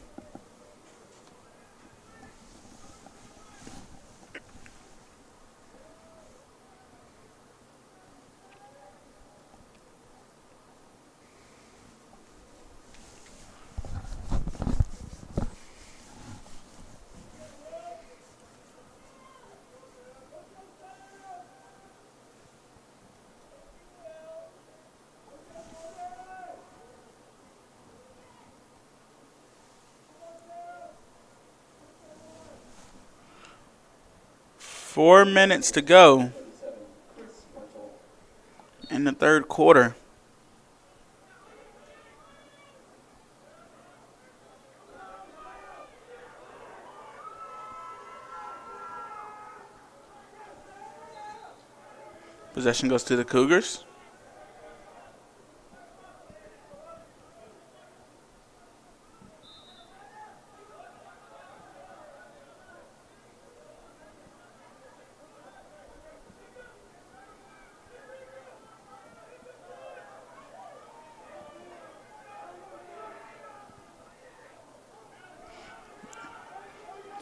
Four minutes to go in the third quarter. Possession goes to the Cougars.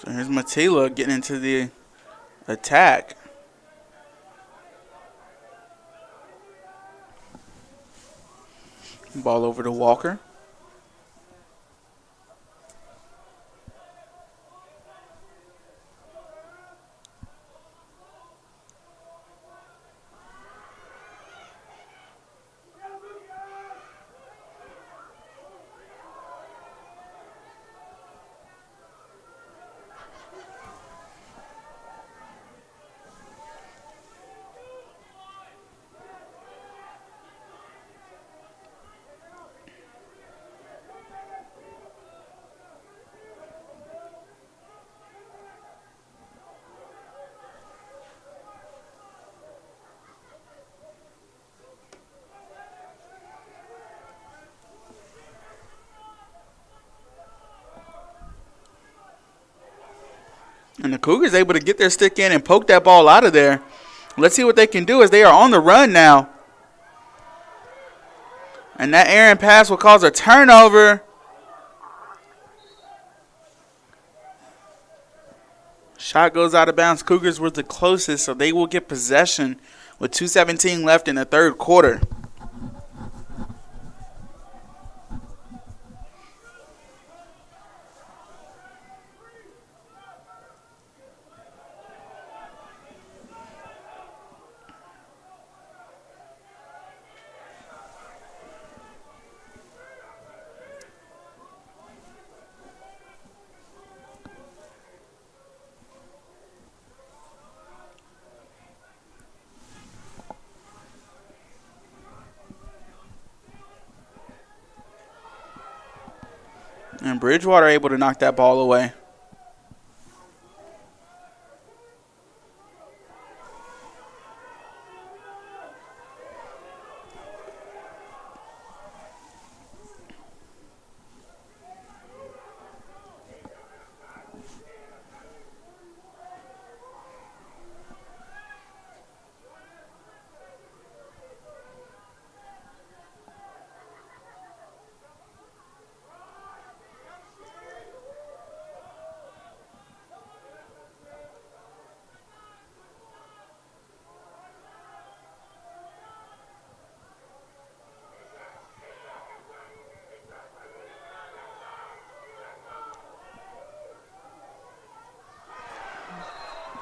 So here's Matila getting into the attack. Ball over to Walker. And the Cougars able to get their stick in and poke that ball out of there. Let's see what they can do as they are on the run now. And that errant pass will cause a turnover. Shot goes out of bounds. Cougars were the closest, so they will get possession with 2:17 left in the third quarter. And Bridgewater able to knock that ball away.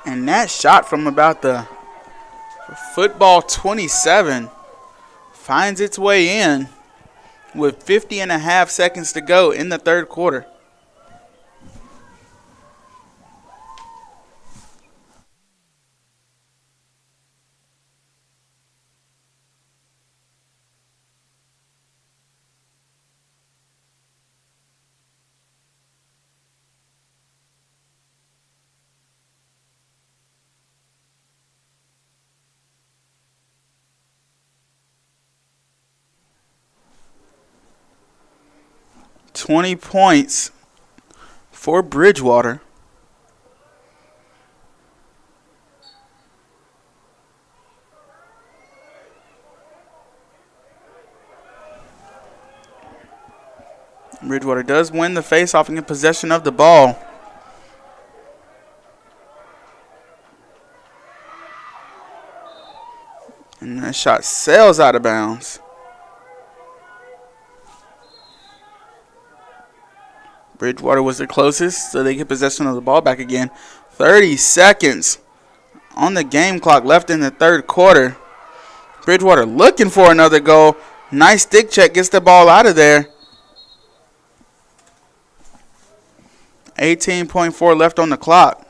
And that shot from about the football 27 finds its way in with 50 and a half seconds to go in the third quarter. $20 points for Bridgewater. Bridgewater does win the faceoff and get possession of the ball. And that shot sails out of bounds. Bridgewater was the closest, so they get possession of the ball back again. 30 seconds on the game clock left in the third quarter. Bridgewater looking for another goal. Nice stick check, gets the ball out of there. 18.4 left on the clock.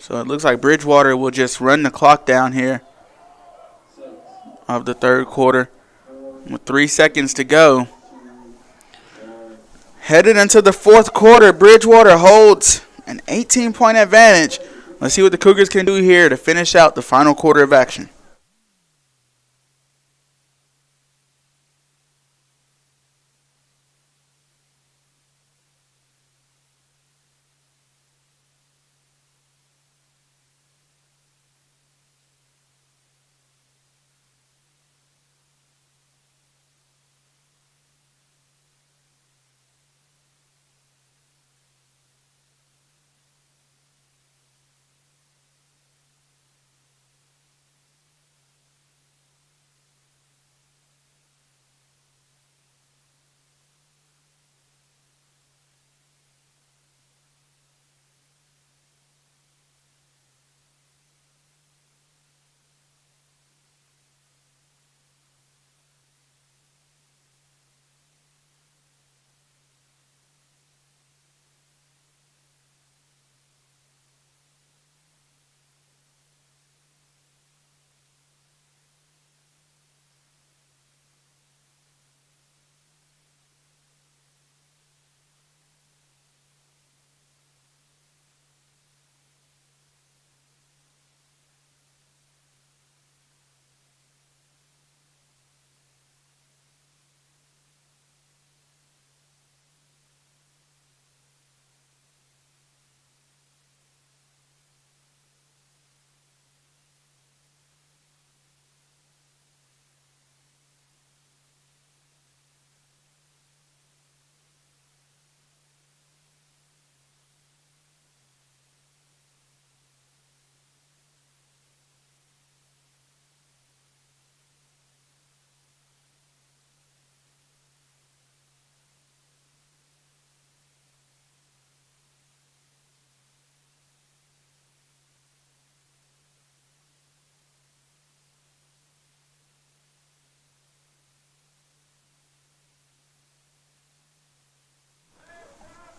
So it looks like Bridgewater will just run the clock down here of the third quarter with 3 seconds to go. Headed into the fourth quarter, Bridgewater holds an 18-point advantage. Let's see what the Cougars can do here to finish out the final quarter of action.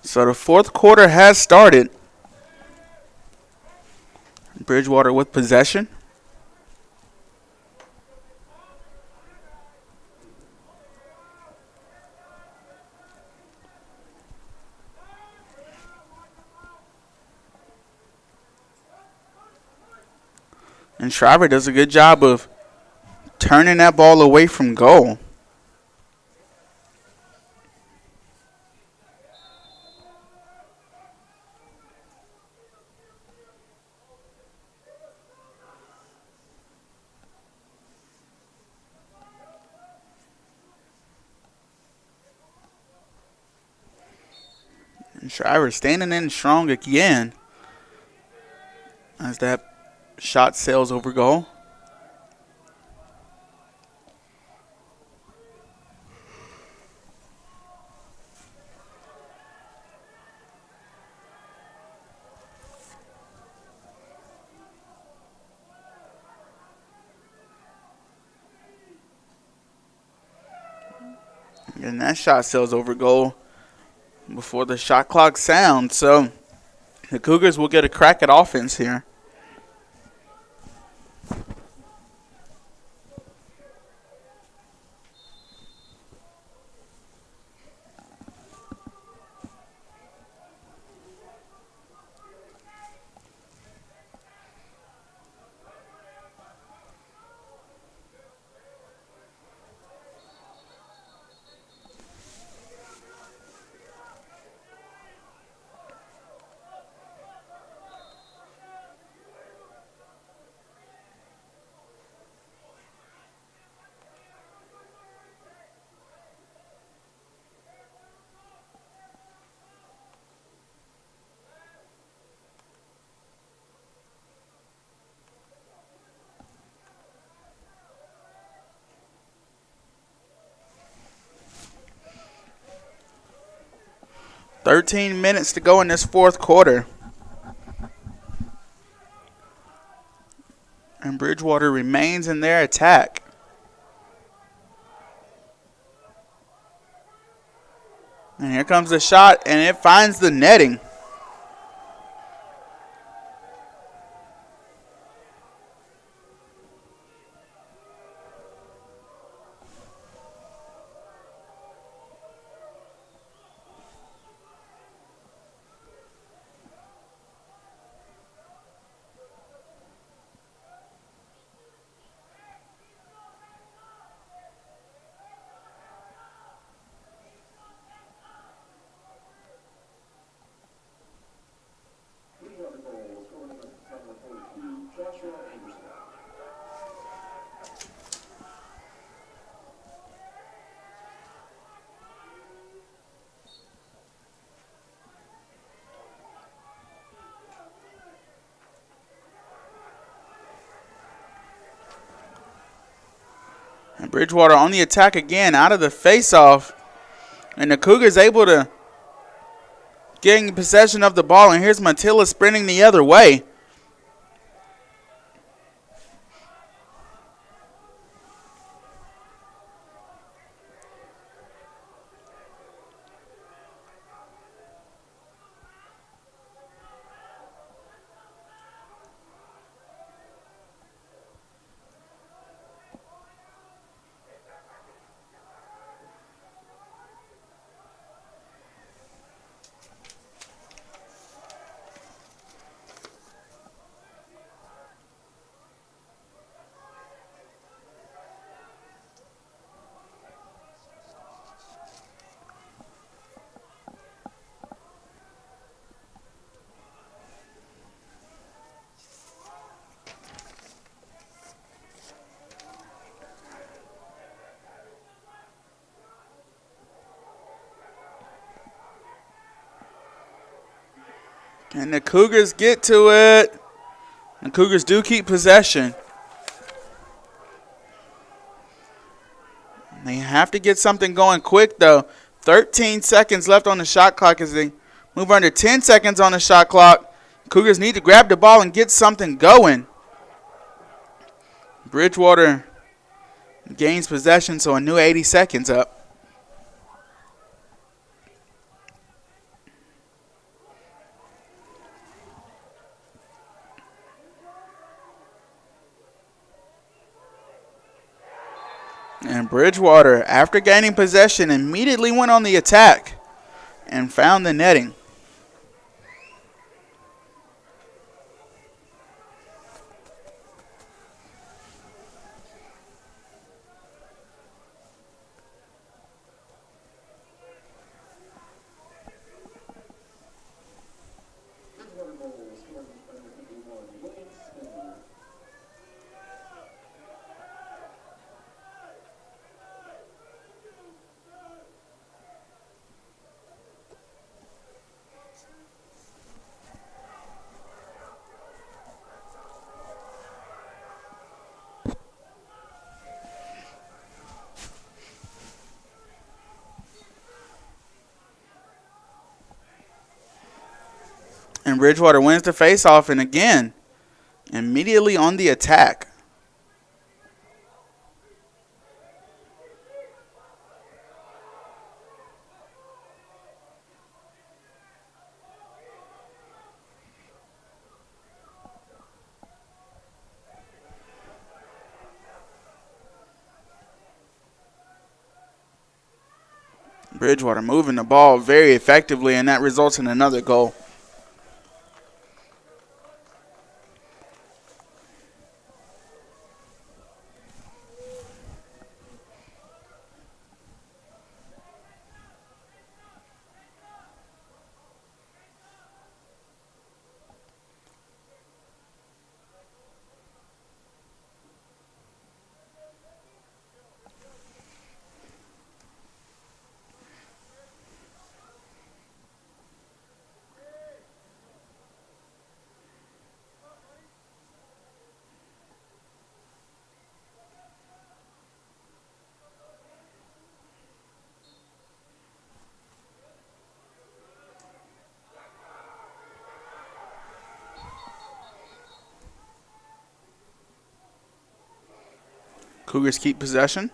So the fourth quarter has started. Bridgewater with possession. And Shriver does a good job of turning that ball away from goal. And Shriver standing in strong again as that shot sails over goal. And that shot sails over goal before the shot clock sounds. So the Cougars will get a crack at offense here. "13 minutes to go in this fourth quarter. And Bridgewater remains in their attack. And here comes the shot, and it finds the netting. And Bridgewater on the attack again, out of the face-off. And the Cougars able to gain possession of the ball. And here's Matilla sprinting the other way. And the Cougars get to it. The Cougars do keep possession. They have to get something going quick, though. 13 seconds left on the shot clock as they move under 10 seconds on the shot clock. Cougars need to grab the ball and get something going. Bridgewater gains possession, so a new 80 seconds up. And Bridgewater, after gaining possession, immediately went on the attack and found the netting. And Bridgewater wins the faceoff, and again, immediately on the attack. Bridgewater moving the ball very effectively, and that results in another goal. Cougars keep possession.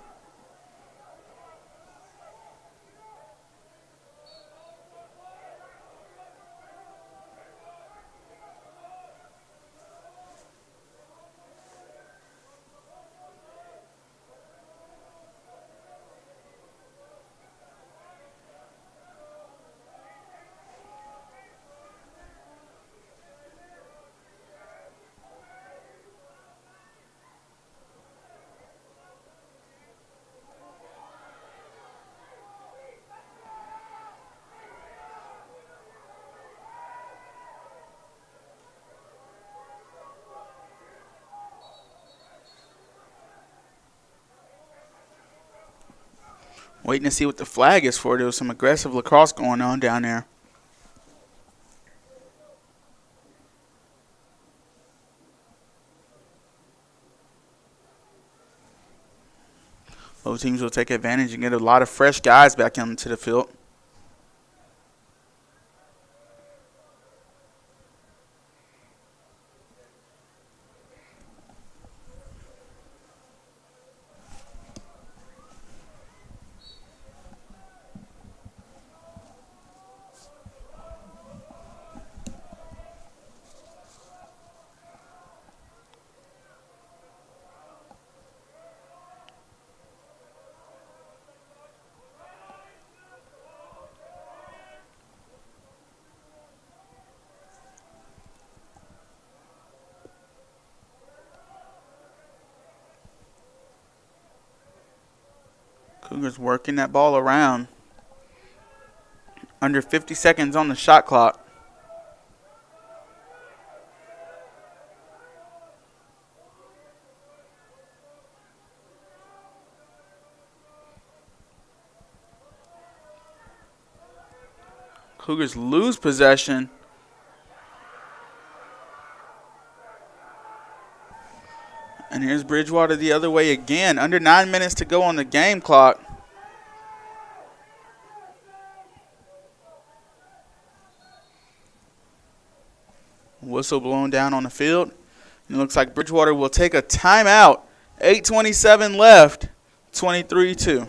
Waiting to see what the flag is for. There was some aggressive lacrosse going on down there. Both teams will take advantage and get a lot of fresh guys back into the field. Cougars working that ball around. Under 50 seconds on the shot clock. Cougars lose possession. And here's Bridgewater the other way again. Under 9 minutes to go on the game clock. Whistle blown down on the field. And it looks like Bridgewater will take a timeout. 8:27 left. 23-2.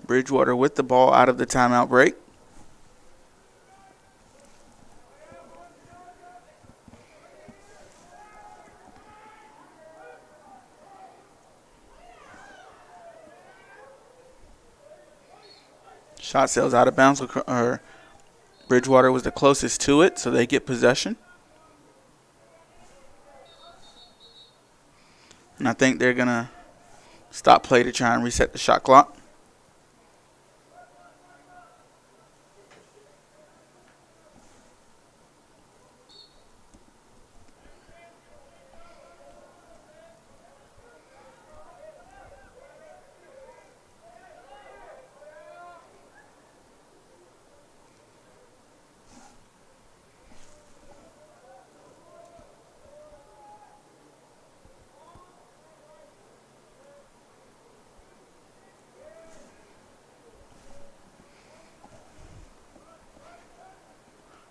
Bridgewater with the ball out of the timeout break. Shot sails out of bounds. Bridgewater was the closest to it, so they get possession. And I think they're going to stop play to try and reset the shot clock.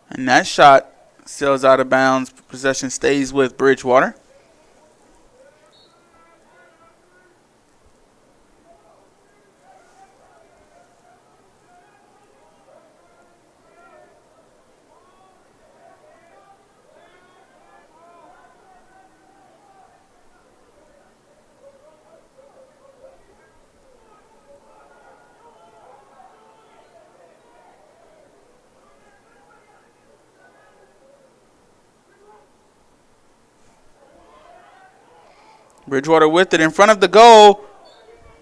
And that shot sails out of bounds. Possession stays with Bridgewater. Bridgewater with it in front of the goal.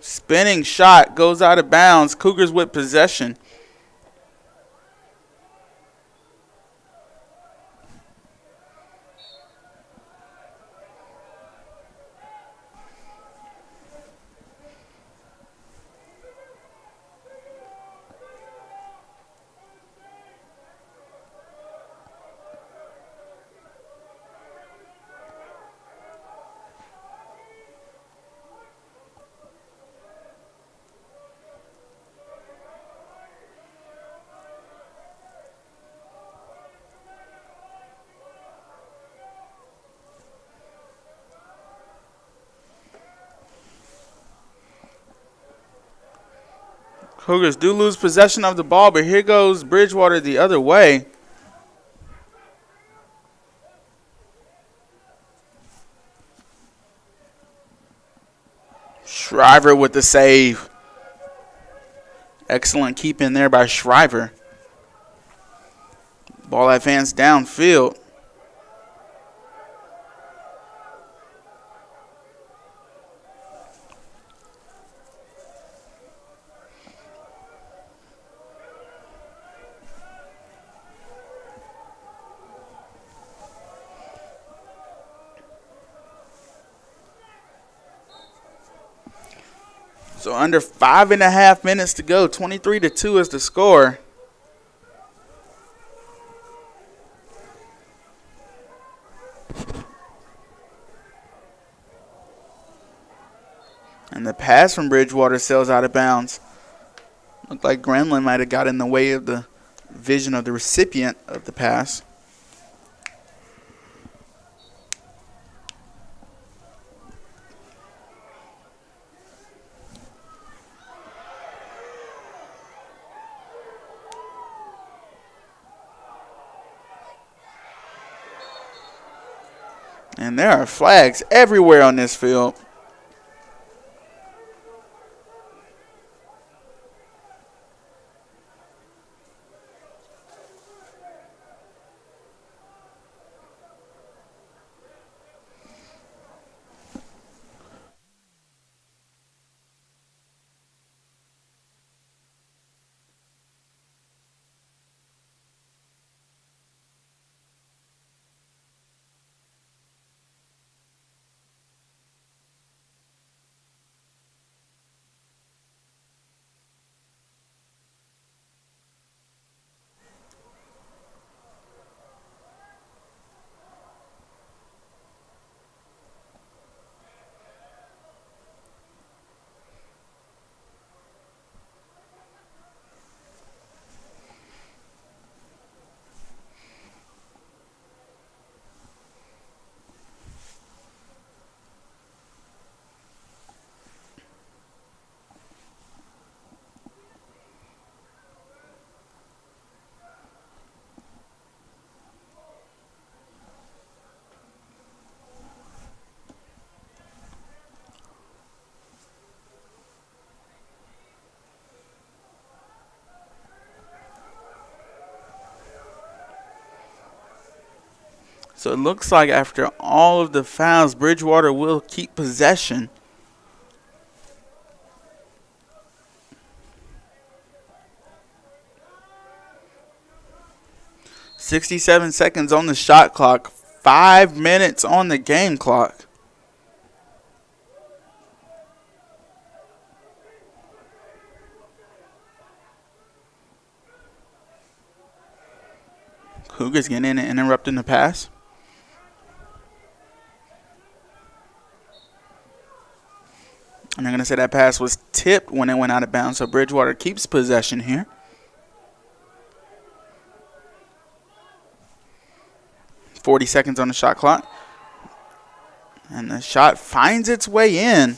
Spinning shot goes out of bounds. Cougars with possession. Cougars do lose possession of the ball, but here goes Bridgewater the other way. Shriver with the save. Excellent keep in there by Shriver. Ball advanced downfield. So under 5.5 minutes to go. 23-2 is the score. And the pass from Bridgewater sails out of bounds. Looked like Gremlin might have got in the way of the vision of the recipient of the pass. And there are flags everywhere on this field. So it looks like after all of the fouls, Bridgewater will keep possession. .67 seconds on the shot clock. 5 minutes on the game clock. Cougars getting in and interrupting the pass. And they're going to say that pass was tipped when it went out of bounds. So Bridgewater keeps possession here. .40 seconds on the shot clock. And the shot finds its way in.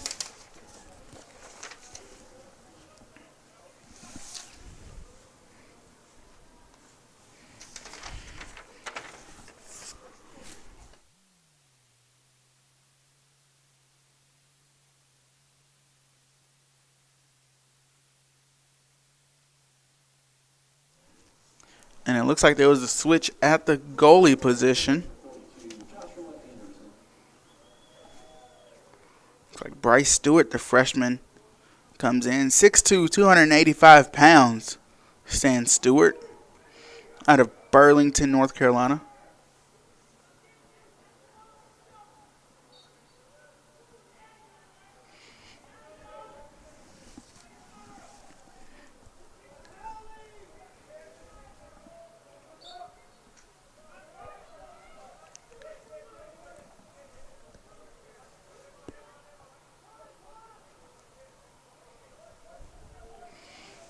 And it looks like there was a switch at the goalie position. Looks like Bryce Stewart, the freshman, Comes in 6'2", 285 pounds. Stan Stewart out of Burlington, North Carolina.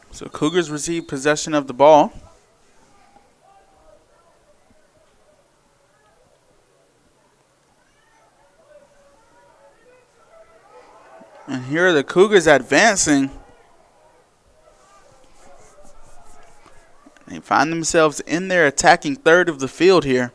So Cougars receive possession of the ball. And here are the Cougars advancing. They find themselves in their attacking third of the field here.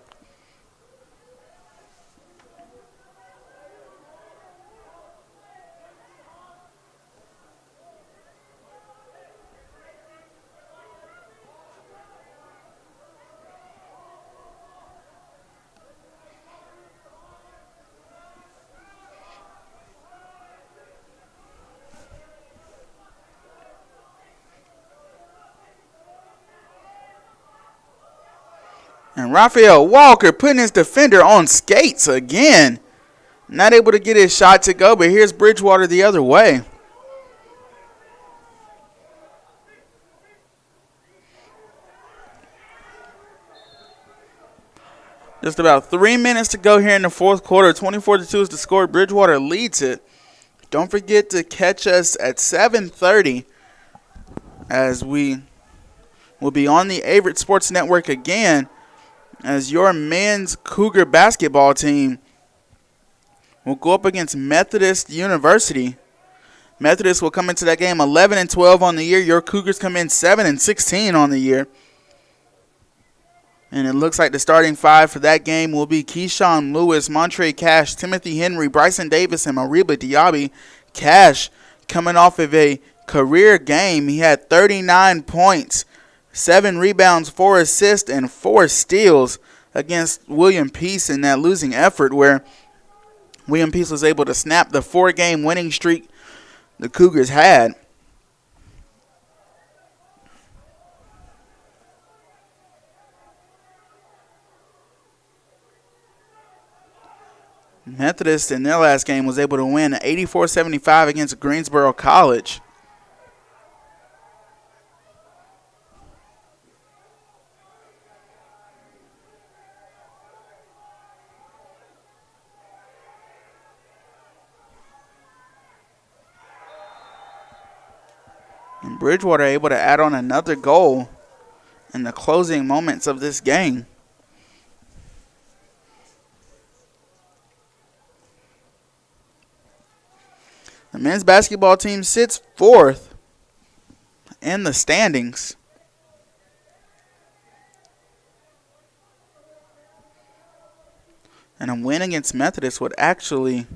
And Raphael Walker putting his defender on skates again. Not able to get his shot to go, but here's Bridgewater the other way. Just about 3 minutes to go here in the fourth quarter. 24-2 is the score. Bridgewater leads it. Don't forget to catch us at 7:30 as we will be on the Averett Sports Network again as your men's Cougar basketball team will go up against Methodist University. Methodist will come into that game 11-12 on the year. Your Cougars come in 7-16 on the year. And it looks like the starting five for that game will be Keyshawn Lewis, Montre Cash, Timothy Henry, Bryson Davis, and Mariba Diaby. Cash coming off of a career game. He had 39 points, 7 rebounds, 4 assists, and 4 steals against William Peace in that losing effort where William Peace was able to snap the 4-game winning streak the Cougars had. Methodist in their last game was able to win 84-75 against Greensboro College. And Bridgewater able to add on another goal in the closing moments of this game. The men's basketball team sits fourth in the standings. And a win against Methodist would actually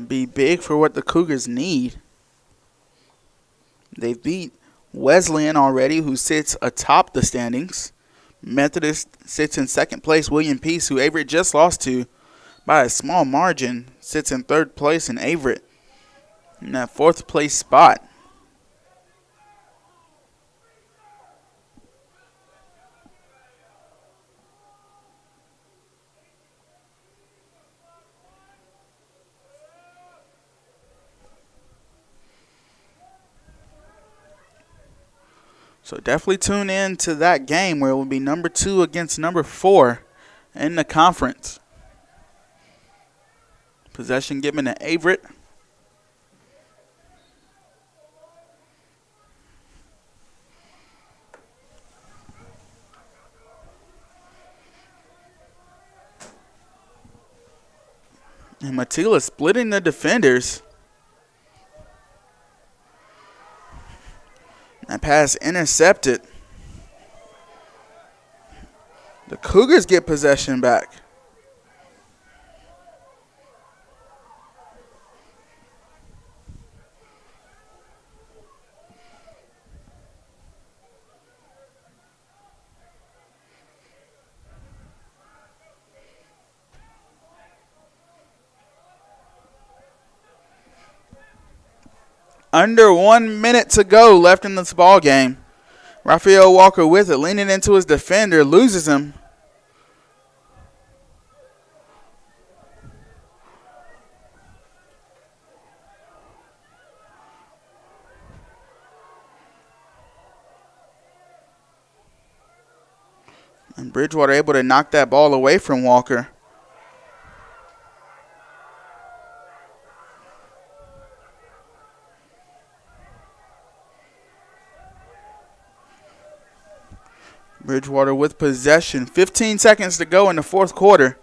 be big for what the Cougars need. They beat Wesleyan already, who sits atop the standings. Methodist sits in second place. William Peace, who Averett just lost to by a small margin, sits in third place, and Averett in that fourth place spot. So definitely tune in to that game where it will be number 2 against number 4 in the conference. Possession given to Averett. And Matila splitting the defenders. That pass intercepted. The Cougars get possession back. Under 1 minute to go left in this ball game. Raphael Walker with it, leaning into his defender, loses him. And Bridgewater able to knock that ball away from Walker. Bridgewater with possession. 15 seconds to go in the fourth quarter.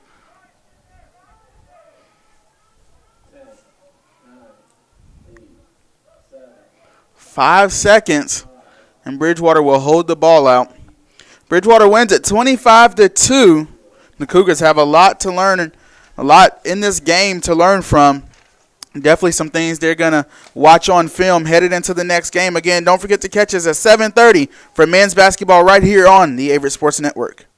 5 seconds, and Bridgewater will hold the ball out. Bridgewater wins at 25-2. The Cougars have a lot to learn, a lot in this game to learn from. Definitely some things they're going to watch on film headed into the next game. Again, don't forget to catch us at 7:30 for men's basketball right here on the Averett Sports Network.